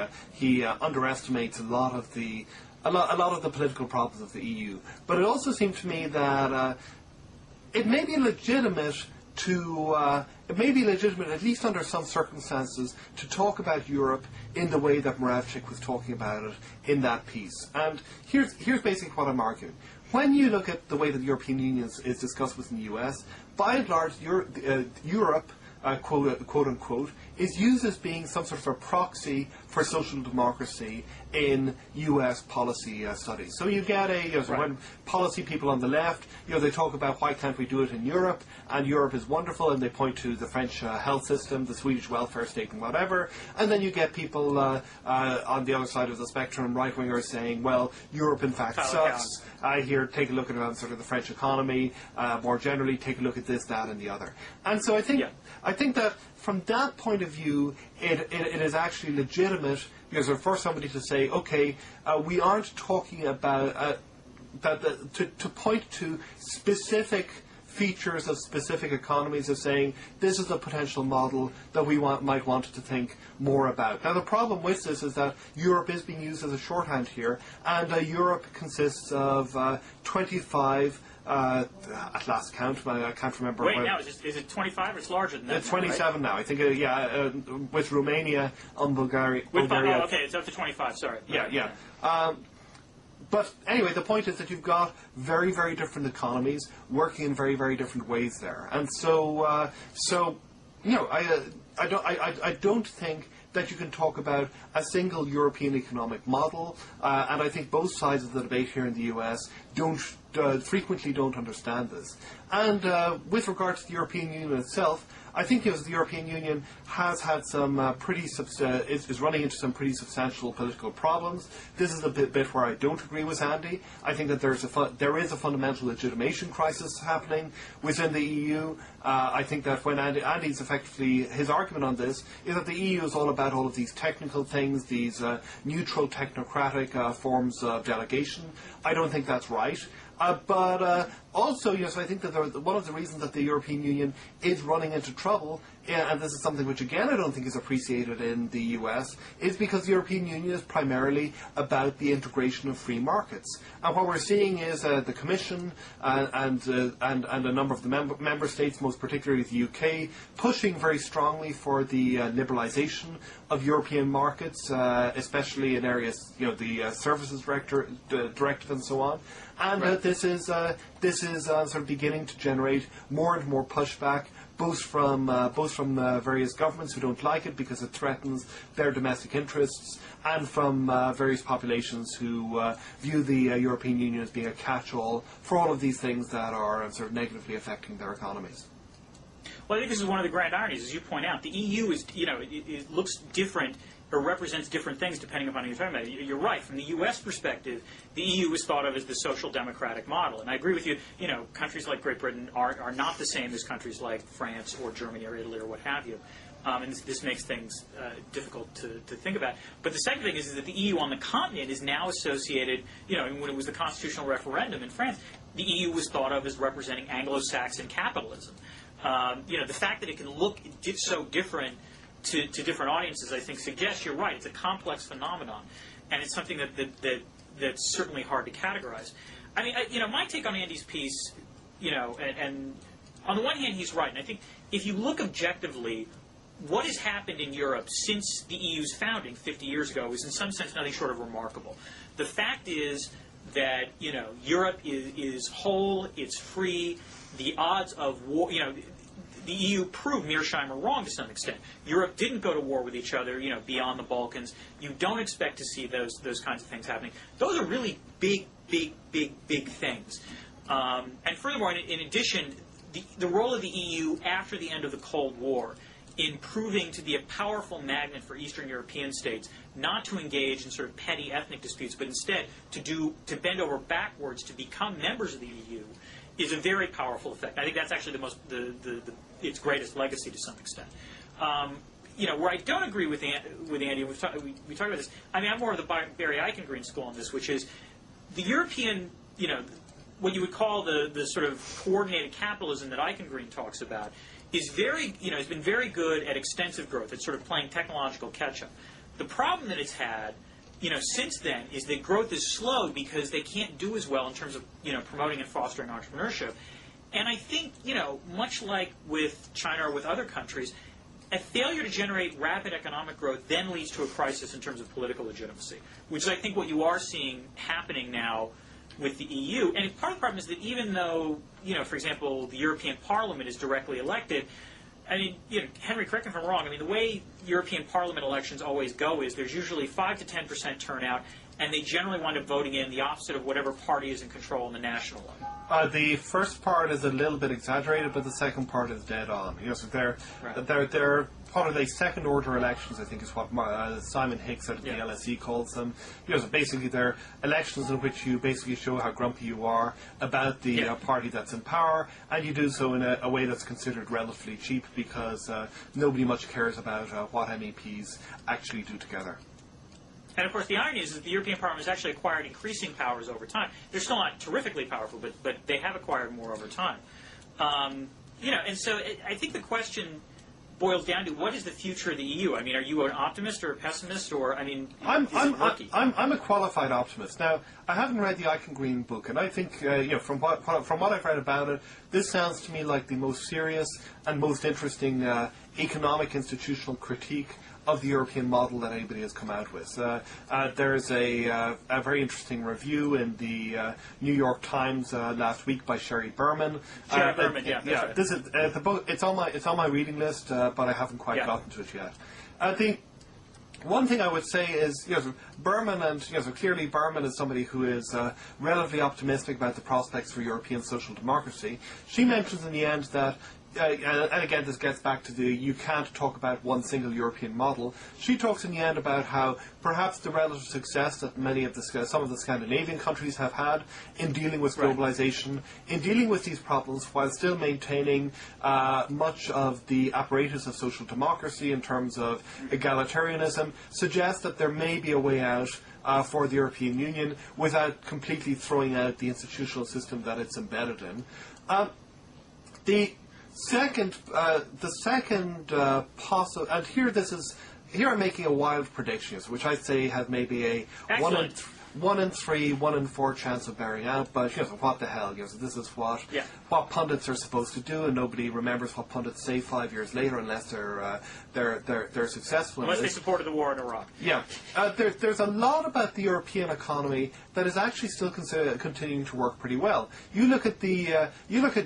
underestimates a lot of the political problems of the EU. But it also seems to me that it may be legitimate at least under some circumstances, to talk about Europe in the way that Moravchik was talking about it in that piece. And here's basically what I'm arguing. When you look at the way that the European Union is discussed within the US, by and large, Europe, quote unquote, is used as being some sort of a proxy for social democracy in U.S. policy studies. So you get when policy people on the left, they talk about why can't we do it in Europe, and Europe is wonderful, and they point to the French health system, the Swedish welfare state, and whatever. And then you get people on the other side of the spectrum, right-wingers, saying, well, Europe in fact sucks. Take a look at sort of the French economy, more generally, take a look at this, that, and the other. And so I think that from that point of view, it is actually legitimate for somebody to say, okay, we aren't talking about to point to specific features of specific economies, of saying this is a potential model that we might want to think more about. Now, the problem with this is that Europe is being used as a shorthand here, and Europe consists of 25. At last count, I can't remember. Wait, now is it 25? It's larger than that. It's 27 now. I think, with Romania and Bulgaria. Okay, it's up to 25. Sorry. Yeah. But anyway, the point is that you've got very, very different economies working in very, very different ways there, and so I don't think that you can talk about a single European economic model, and I think both sides of the debate here in the US frequently don't understand this. And with regard to the European Union itself, I think the European Union has had some is running into some pretty substantial political problems. This is a bit where I don't agree with Andy. I think that there is a fundamental legitimation crisis happening within the EU. I think that when Andy's effectively, his argument on this is that the EU is all about all of these technical things, these neutral technocratic forms of delegation. I don't think that's right. But also, I think that one of the reasons that the European Union is running into trouble and this is something which again I don't think is appreciated in the US, is because the European Union is primarily about the integration of free markets. And what we're seeing is the Commission and a number of the member states, most particularly the UK, pushing very strongly for the liberalisation of European markets, especially in areas, the services directive and so on. And this is sort of beginning to generate more and more pushback, both from various governments who don't like it because it threatens their domestic interests, and from various populations who view the European Union as being a catch-all for all of these things that are sort of negatively affecting their economies. Well, I think this is one of the grand ironies, as you point out. The EU is, it looks different or represents different things depending upon who you're talking about. You're right. From the U.S. perspective, the EU is thought of as the social democratic model. And I agree with you, countries like Great Britain are not the same as countries like France or Germany or Italy or what have you. And this makes things difficult to think about. But the second thing is that the EU on the continent is now associated, when it was the constitutional referendum in France, the EU was thought of as representing Anglo-Saxon capitalism. The fact that it can look so different to different audiences, I think, suggests you're right. It's a complex phenomenon, and it's something that's certainly hard to categorize. I mean, my take on Andy's piece, and on the one hand, he's right. And I think if you look objectively, what has happened in Europe since the EU's founding 50 years ago is in some sense nothing short of remarkable. The fact is that, Europe is whole, it's free, the odds of war, the EU proved Mearsheimer wrong to some extent. Europe didn't go to war with each other, beyond the Balkans. You don't expect to see those kinds of things happening. Those are really big things. And furthermore, in addition, the role of the EU after the end of the Cold War in proving to be a powerful magnet for Eastern European states, not to engage in sort of petty ethnic disputes, but instead to bend over backwards to become members of the EU, is a very powerful effect. I think that's actually its greatest legacy to some extent. Where I don't agree with Andy, we talked about this. I mean, I'm more of the Barry Eichengreen school on this, which is the European, what you would call the sort of coordinated capitalism that Eichengreen talks about, is has been very good at extensive growth. It's sort of playing technological catch-up. The problem that it's had, since then, is that growth is slowed because they can't do as well in terms of, promoting and fostering entrepreneurship. And I think, much like with China or with other countries, a failure to generate rapid economic growth then leads to a crisis in terms of political legitimacy, which is, I think, what you are seeing happening now with the EU. And part of the problem is that even though, for example, the European Parliament is directly elected, I mean, Henry, correct me if I'm wrong, I mean, the way European Parliament elections always go is there's usually 5 to 10% turnout, and they generally wind up voting in the opposite of whatever party is in control on the national level. The first part is a little bit exaggerated, but the second part is dead on. So they're what are they, second-order elections, I think is what Simon Hicks out of the LSE calls them. So basically they're elections in which you basically show how grumpy you are about the party that's in power, and you do so in a way that's considered relatively cheap because nobody much cares about what MEPs actually do together. And of course, the irony is that the European Parliament has actually acquired increasing powers over time. They're still not terrifically powerful, but they have acquired more over time. And so I think the question boils down to what is the future of the EU? I mean, are you an optimist or a pessimist, or I mean, I'm a qualified optimist. Now, I haven't read the Eichengreen book, and I think from what I've read about it, this sounds to me like the most serious and most interesting economic institutional critique of the European model that anybody has come out with. There's a very interesting review in the New York Times last week by Sherry Berman. Berman, right. This is the book. It's on my reading list, but I haven't quite gotten to it yet. The one thing I would say is, Berman, and so clearly Berman is somebody who is relatively optimistic about the prospects for European social democracy. She mentions in the end that. And again, this gets back to you can't talk about one single European model. She talks in the end about how perhaps the relative success that some of the Scandinavian countries have had in dealing with globalization, in dealing with these problems while still maintaining much of the apparatus of social democracy in terms of egalitarianism, suggests that there may be a way out for the European Union without completely throwing out the institutional system that it's embedded in. Second, the second possible, and here I'm making a wild prediction, which I'd say has maybe a Excellent. 1 in 3, 1 in 4 chance of bearing out. But what the hell? So this is what pundits are supposed to do, and nobody remembers what pundits say 5 years later unless they're successful. Unless they supported the war in Iraq. Yeah, there's a lot about the European economy that is actually still continuing to work pretty well. You look at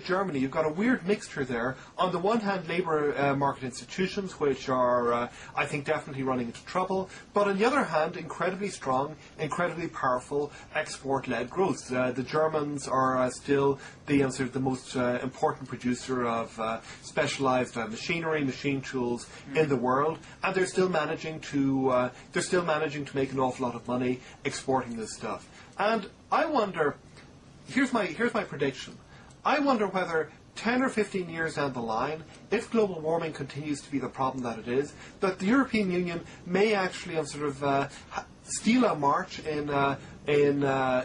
Germany. You've got a weird mixture there. On the one hand, labour market institutions, which are, I think, definitely running into trouble. But on the other hand, incredibly strong, incredibly powerful export-led growth. The Germans are still the most important producer of specialised machinery, machine tools in the world, and they're still managing to make an awful lot of money exporting this stuff. And I wonder, here's my prediction. I wonder whether 10 or 15 years down the line, if global warming continues to be the problem that it is, that the European Union may actually steal a march in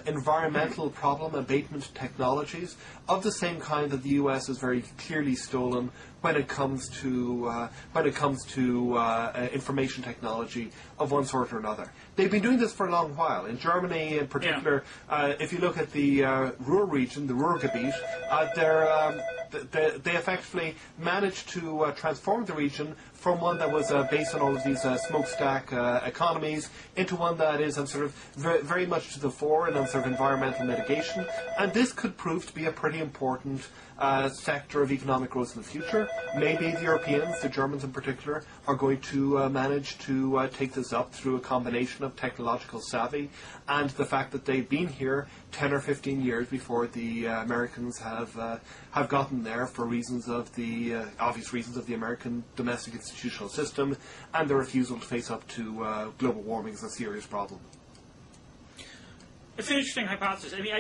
environmental problem abatement technologies of the same kind that the US has very clearly stolen when it comes to information technology of one sort or another. They've been doing this for a long while. In Germany, in particular, if you look at the Ruhr region, the Ruhrgebiet, they effectively managed to transform the region from one that was based on all of these smokestack economies into one that is very much to the fore in sort of environmental mitigation. And this could prove to be a pretty important sector of economic growth in the future. Maybe the Europeans, the Germans in particular, are going to manage to take this up through a combination of technological savvy and the fact that they've been here 10 or 15 years before the Americans have gotten there for reasons of the obvious reasons of the American domestic institutional system and the refusal to face up to global warming as a serious problem. It's an interesting hypothesis. I mean,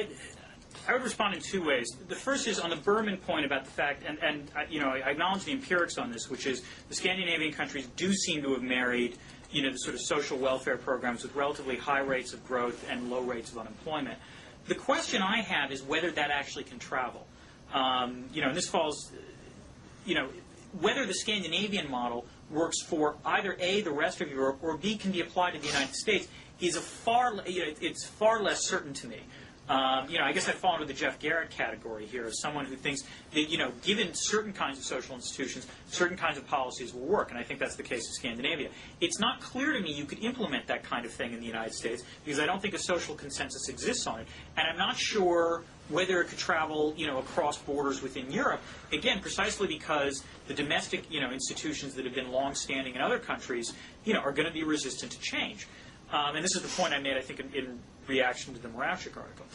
I would respond in two ways. The first is on the Berman point about the fact, and I acknowledge the empirics on this, which is the Scandinavian countries do seem to have married, the sort of social welfare programs with relatively high rates of growth and low rates of unemployment. The question I have is whether that actually can travel. And this falls, whether the Scandinavian model works for either A, the rest of Europe, or B, can be applied to the United States is it's far less certain to me. I guess I fall into the Jeff Garrett category here as someone who thinks that, given certain kinds of social institutions, certain kinds of policies will work, and I think that's the case in Scandinavia. It's not clear to me you could implement that kind of thing in the United States because I don't think a social consensus exists on it, and I'm not sure whether it could travel, across borders within Europe, again, precisely because the domestic, institutions that have been long-standing in other countries, are going to be resistant to change. And this is the point I made, I think, in reaction to the Moravchik article.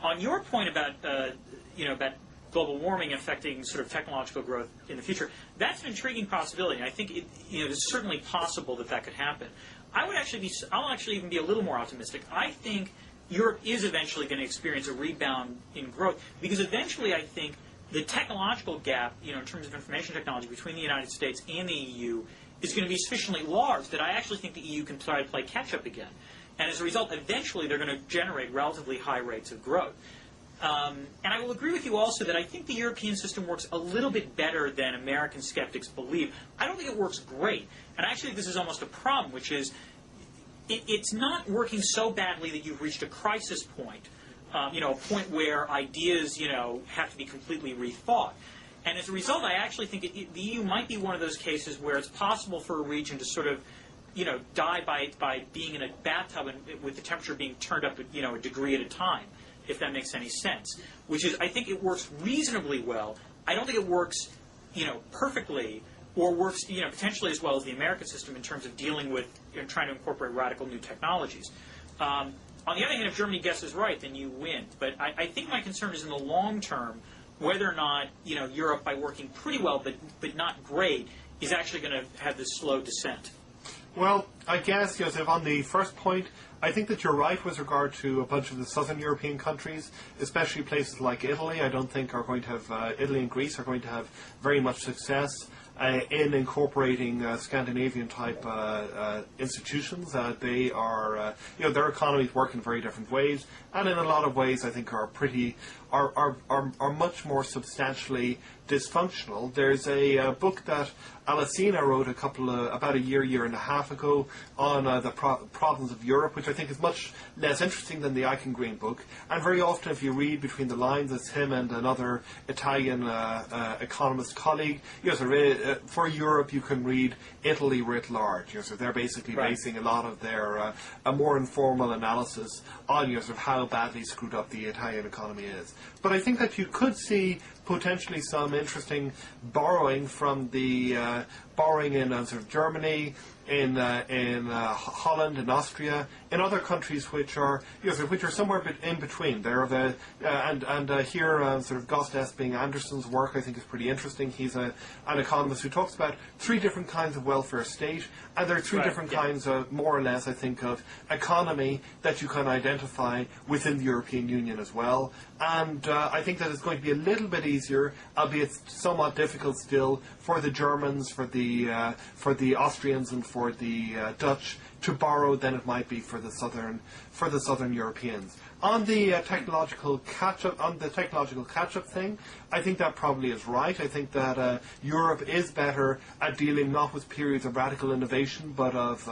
On your point about, about global warming affecting sort of technological growth in the future, that's an intriguing possibility. And I think it's certainly possible that could happen. I'll actually even be a little more optimistic. I think Europe is eventually going to experience a rebound in growth because eventually I think the technological gap, in terms of information technology between the United States and the EU is going to be sufficiently large that I actually think the EU can try to play catch-up again. And as a result, eventually they're going to generate relatively high rates of growth. And I will agree with you also that I think the European system works a little bit better than American skeptics believe. I don't think it works great. And I actually think this is almost a problem, which is it's not working so badly that you've reached a crisis point, a point where ideas, have to be completely rethought. And as a result, I actually think the EU might be one of those cases where it's possible for a region to sort of, die by being in a bathtub and with the temperature being turned up, a degree at a time, if that makes any sense. Which is, I think it works reasonably well. I don't think it works, perfectly, or works, potentially as well as the American system in terms of dealing with trying to incorporate radical new technologies. On the other hand, if Germany guesses right, then you win. But I think my concern is in the long term, whether or not Europe, by working pretty well but not great, is actually going to have this slow descent. Well, I guess, Joseph, on the first point, I think that you're right with regard to a bunch of the southern European countries, especially places like Italy. I don't think are going to have Italy and Greece are going to have very much success in incorporating Scandinavian-type institutions. They are, their economies work in very different ways, and in a lot of ways, I think are pretty are much more substantially dysfunctional. There's a book that Alessina wrote about a year and a half ago on the problems of Europe, which I think is much less interesting than the Eichengreen book. And very often, if you read between the lines, it's him and another Italian economist colleague. For Europe, you can read Italy writ large. So they're basically basing a lot of their a more informal analysis on sort of how badly screwed up the Italian economy is. But I think that you could see potentially some interesting borrowing from the borrowing in sort of Germany, in Holland, in Austria, in other countries which are somewhere in between. They're here sort of Gost Esping Anderson's work I think is pretty interesting. He's an economist who talks about three different kinds of welfare state, and there are three different kinds of, more or less, I think, of economy that you can identify within the European Union as well. And I think that it's going to be a little bit easier, albeit somewhat difficult still, for the Germans, for the Austrians, and for the Dutch to borrow than it might be for the southern Europeans. On the technological catch-up thing, I think that probably is right. I think that Europe is better at dealing not with periods of radical innovation, but of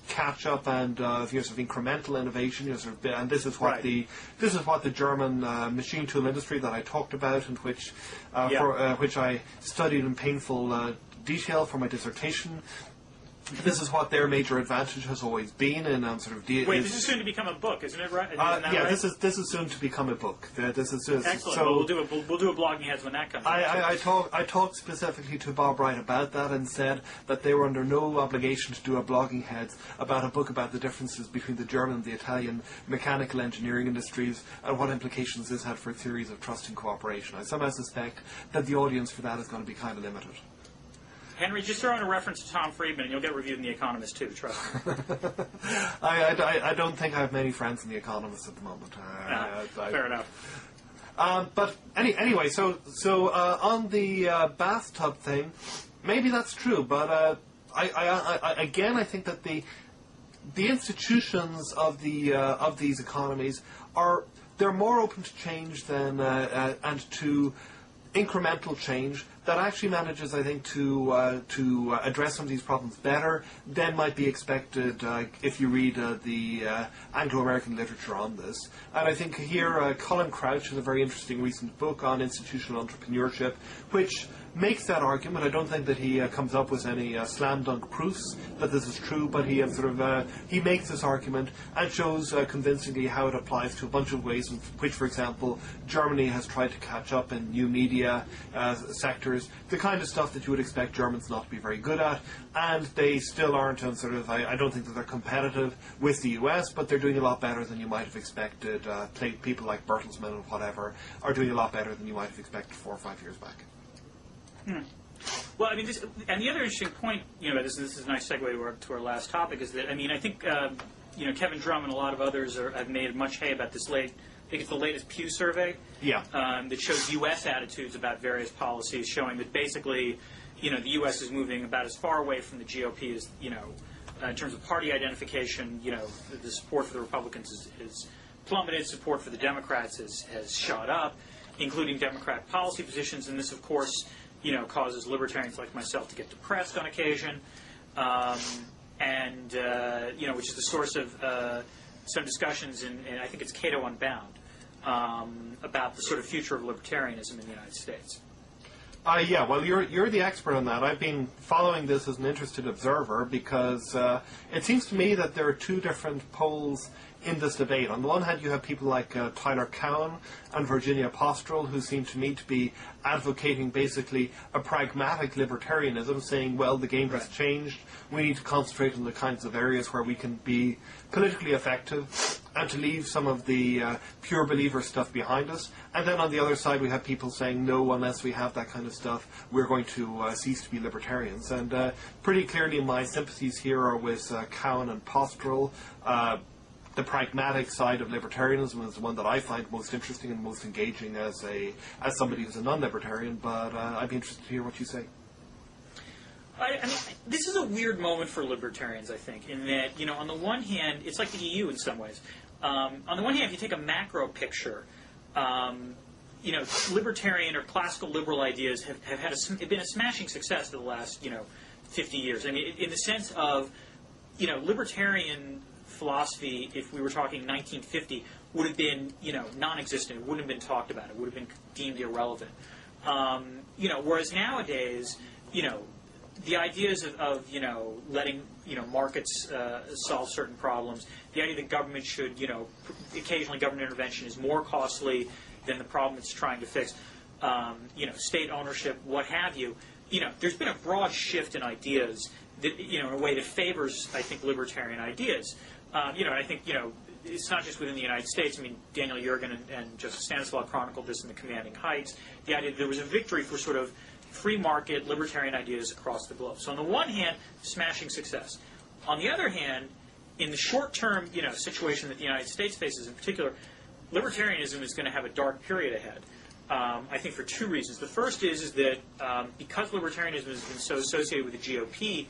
catch-up and of incremental innovation. And this is what the German machine tool industry that I talked about, and which I studied in painful detail for my dissertation. This is what their major advantage has always been, and sort of. Wait, this is soon to become a book, isn't it? Right? Yeah, this is soon to become a book. This is excellent. So we'll do a blogging heads when that comes. I talked specifically to Bob Wright about that and said that they were under no obligation to do a blogging heads about a book about the differences between the German and the Italian mechanical engineering industries and what implications this had for theories of trust and cooperation. I somehow suspect that the audience for that is going to be kind of limited. Henry, just throw in a reference to Tom Friedman, and you'll get reviewed in The Economist, too, trust me. I don't think I have many friends in The Economist at the moment. Fair enough. But anyway, so on the bathtub thing, maybe that's true, but I think that the institutions of these economies they're more open to change than and to incremental change that actually manages, I think, to address some of these problems better than might be expected if you read the Anglo-American literature on this. And I think here Colin Crouch has a very interesting recent book on institutional entrepreneurship, which makes that argument. I don't think that he comes up with any slam dunk proofs that this is true, but he he makes this argument and shows convincingly how it applies to a bunch of ways in which, for example, Germany has tried to catch up in new media sectors, the kind of stuff that you would expect Germans not to be very good at, and they still aren't. I don't think that they're competitive with the US, but they're doing a lot better than you might have expected. People like Bertelsmann and whatever are doing a lot better than you might have expected 4 or 5 years back. Well, I mean, and the other interesting point, this is a nice segue to our last topic, is that, I think, Kevin Drum and a lot of others have made much hay about this I think it's the latest Pew survey. Yeah. That shows U.S. attitudes about various policies, showing that basically, the U.S. is moving about as far away from the GOP as, in terms of party identification, the support for the Republicans is plummeted, support for the Democrats has shot up, including Democrat policy positions, and this, of course, causes libertarians like myself to get depressed on occasion, which is the source of some discussions in I think it's Cato Unbound, about the sort of future of libertarianism in the United States. Yeah, well, you're the expert on that. I've been following this as an interested observer because it seems to me that there are two different poles in this debate. On the one hand, you have people like Tyler Cowen and Virginia Postrel, who seem to me to be advocating basically a pragmatic libertarianism, saying, well, the game has changed, we need to concentrate on the kinds of areas where we can be politically effective, and to leave some of the pure believer stuff behind us. And then on the other side, we have people saying, no, unless we have that kind of stuff, we're going to cease to be libertarians. And pretty clearly my sympathies here are with Cowen and Postrel. The pragmatic side of libertarianism is the one that I find most interesting and most engaging as somebody who's a non-libertarian, but I'd be interested to hear what you say. I mean, this is a weird moment for libertarians, I think, in that, on the one hand, it's like the EU in some ways. On the one hand, if you take a macro picture, libertarian or classical liberal ideas have been a smashing success for the last 50 years. I mean, in the sense of libertarian philosophy, if we were talking 1950, would have been non-existent. It wouldn't have been talked about. It would have been deemed irrelevant. Whereas nowadays, the ideas of letting markets solve certain problems, the idea that government should occasionally government intervention is more costly than the problem it's trying to fix, state ownership, what have you. There's been a broad shift in ideas that in a way that favors, I think, libertarian ideas. I think it's not just within the United States. I mean, Daniel Yergin and Justice Stanislaw chronicled this in The Commanding Heights. The idea that there was a victory for sort of free market libertarian ideas across the globe. So on the one hand, smashing success. On the other hand, in the short-term situation that the United States faces in particular, libertarianism is going to have a dark period ahead. I think for two reasons. The first is that because libertarianism has been so associated with the GOP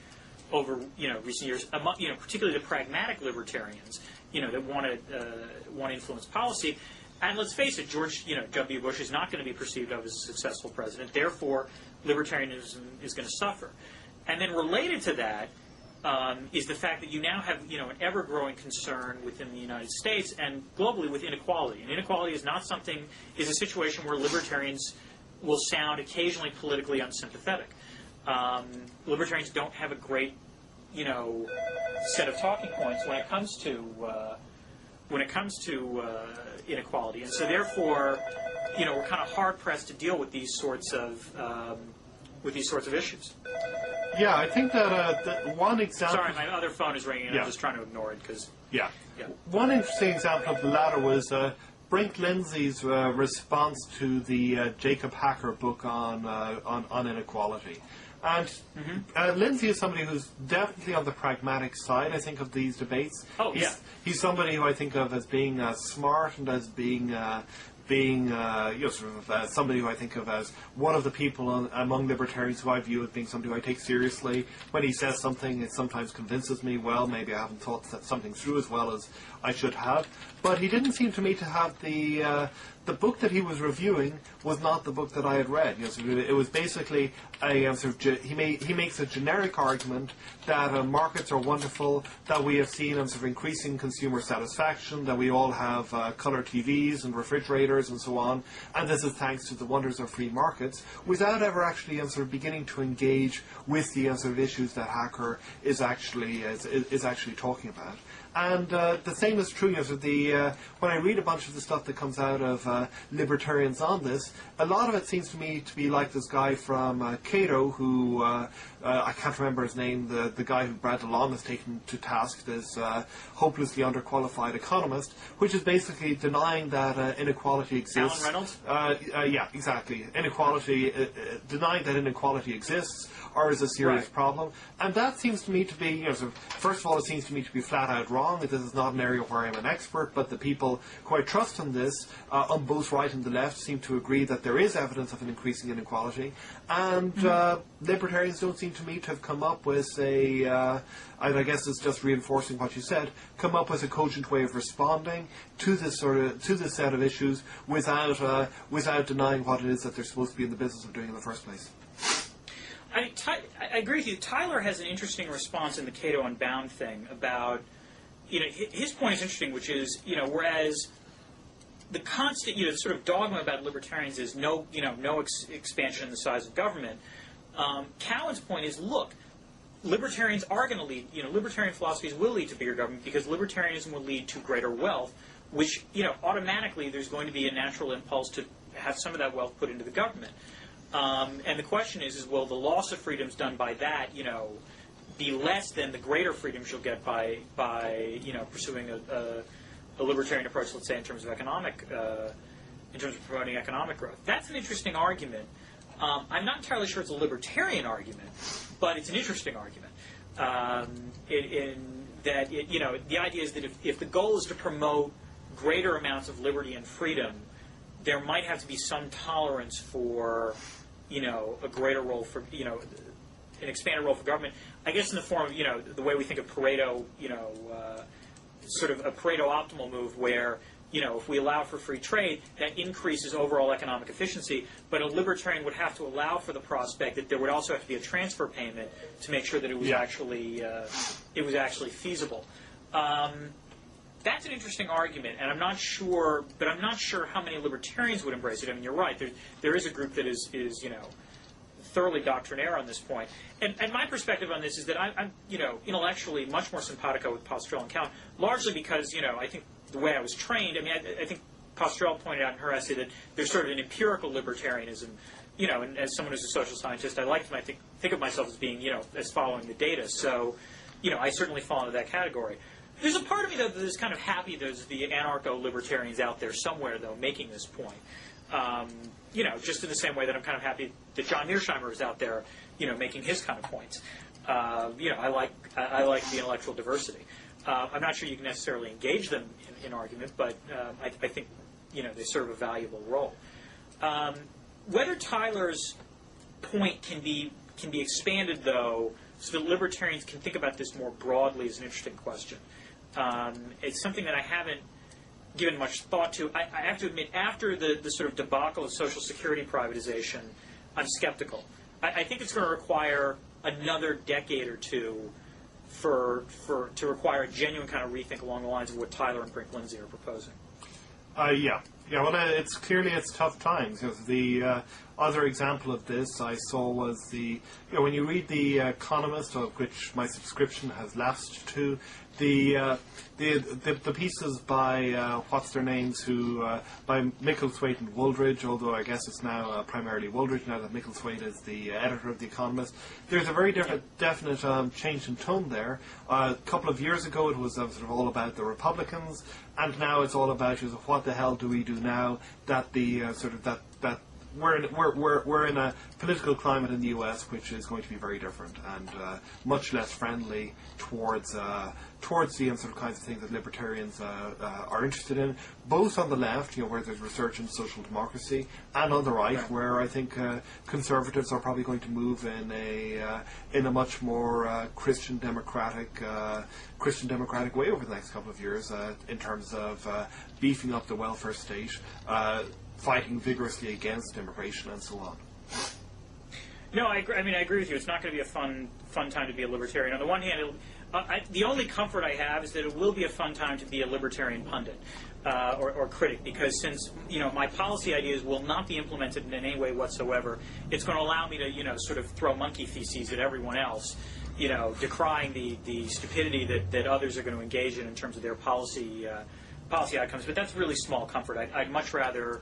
over recent years, particularly the pragmatic libertarians, that want to influence policy. And let's face it, George W. Bush is not going to be perceived of as a successful president. Therefore, libertarianism is going to suffer. And then related to that is the fact that you now have an ever-growing concern within the United States and globally with inequality. And inequality is a situation where libertarians will sound occasionally politically unsympathetic. Libertarians don't have a great set of talking points when it comes to inequality, and so therefore, we're kind of hard pressed to deal with these sorts of issues. Yeah, I think that one example. Sorry, my other phone is ringing, and I'm just trying to ignore it because. Yeah. One interesting example of the latter was Brink Lindsay's response to the Jacob Hacker book on inequality. And Lindsay is somebody who's definitely on the pragmatic side, I think, of these debates. Oh, He's somebody who I think of as being smart and as being somebody who I think of as one of the people among libertarians who I view as being somebody who I take seriously. When he says something, it sometimes convinces me, well, maybe I haven't thought something through as well as I should have. But he didn't seem to me to have the book that he was reviewing was not the book that I had read. It was basically he makes a generic argument that markets are wonderful, that we have seen increasing consumer satisfaction, that we all have color TVs and refrigerators and so on, and this is thanks to the wonders of free markets, without ever actually beginning to engage with the issues that Hacker is actually talking about. And the same is true. When I read a bunch of the stuff that comes out of libertarians on this, a lot of it seems to me to be like this guy from Cato, who I can't remember his name. The guy who Brad DeLong has taken to task, this hopelessly underqualified economist, which is basically denying that inequality exists. Alan Reynolds. Yeah, exactly. Denying that inequality exists or is a serious problem, and that seems to me to be, first of all, it seems to me to be flat out wrong. This is not an area where I'm an expert, but the people who I trust on this, on both right and the left, seem to agree that there is evidence of an increasing inequality, and libertarians don't seem to me to have come up with and I guess it's just reinforcing what you said, come up with a cogent way of responding to this set of issues without denying what it is that they're supposed to be in the business of doing in the first place. I agree with you. Tyler has an interesting response in the Cato Unbound thing about, his point is interesting, which is, whereas the constant, sort of dogma about libertarians is no expansion in the size of government. Cowan's point is, look, libertarians are going to lead, libertarian philosophies will lead to bigger government because libertarianism will lead to greater wealth, which, automatically there's going to be a natural impulse to have some of that wealth put into the government. And the question is, will the loss of freedoms done by that, be less than the greater freedoms you'll get by pursuing a libertarian approach, let's say, in terms of promoting economic growth? That's an interesting argument. I'm not entirely sure it's a libertarian argument, but it's an interesting argument. The idea is that if the goal is to promote greater amounts of liberty and freedom, there might have to be some tolerance for, a greater role for, an expanded role for government. I guess in the form of, the way we think of Pareto, sort of a Pareto optimal move where if we allow for free trade, that increases overall economic efficiency. But a libertarian would have to allow for the prospect that there would also have to be a transfer payment to make sure that it was actually feasible. That's an interesting argument, and I'm not sure how many libertarians would embrace it. I mean, you're right. There is a group that is thoroughly doctrinaire on this point. And my perspective on this is that I'm intellectually much more simpatico with Postel and Count, largely because, I think the way I was trained, I think Postel pointed out in her essay that there's sort of an empirical libertarianism, and as someone who's a social scientist, I think of myself as being, as following the data. So, I certainly fall into that category. There's a part of me, though, that is kind of happy there's the anarcho-libertarians out there somewhere, though, making this point. Just in the same way that I'm kind of happy that John Mearsheimer is out there, making his kind of points. I like the intellectual diversity. I'm not sure you can necessarily engage them in argument, but I think, they serve a valuable role. Whether Tyler's point can be expanded, though, so that libertarians can think about this more broadly is an interesting question. It's something that I haven't given much thought to. I have to admit, after the sort of debacle of Social Security privatization, I'm skeptical. I think it's going to require another decade or two to require a genuine kind of rethink along the lines of what Tyler and Brink-Lindsey are proposing. Well, it's clearly tough times. The other example of this I saw was when you read The Economist, of which my subscription has lapsed to, the pieces by what's their names by Micklethwaite and Wooldridge, although I guess it's now primarily Wooldridge now that Micklethwaite is the editor of The Economist. There's a very definite change in tone there. A couple of years ago it was sort of all about the Republicans, and now it's all about what the hell do we do now that that we're in a political climate in the U.S. which is going to be very different and much less friendly towards the sort of kinds of things that libertarians are interested in, both on the left, where there's research in social democracy, and on the right, where I think conservatives are probably going to move in a much more Christian democratic way over the next couple of years in terms of beefing up the welfare state, fighting vigorously against immigration, and so on. No, I agree with you. It's not going to be a fun time to be a libertarian. On the one hand, the only comfort I have is that it will be a fun time to be a libertarian pundit or critic, because since my policy ideas will not be implemented in any way whatsoever, it's going to allow me to sort of throw monkey feces at everyone else, decrying the stupidity that others are going to engage in terms of their policy outcomes. But that's really small comfort. I'd much rather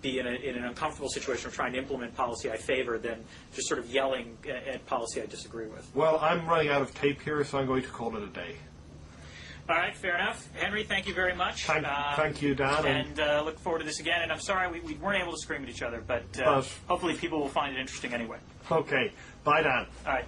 be in an uncomfortable situation of trying to implement policy I favor than just sort of yelling at policy I disagree with. Well, I'm running out of tape here, so I'm going to call it a day. All right, fair enough. Henry, thank you very much. Thank you, Dan. And look forward to this again. And I'm sorry we weren't able to scream at each other, but hopefully people will find it interesting anyway. Okay. Bye, Dan. All right.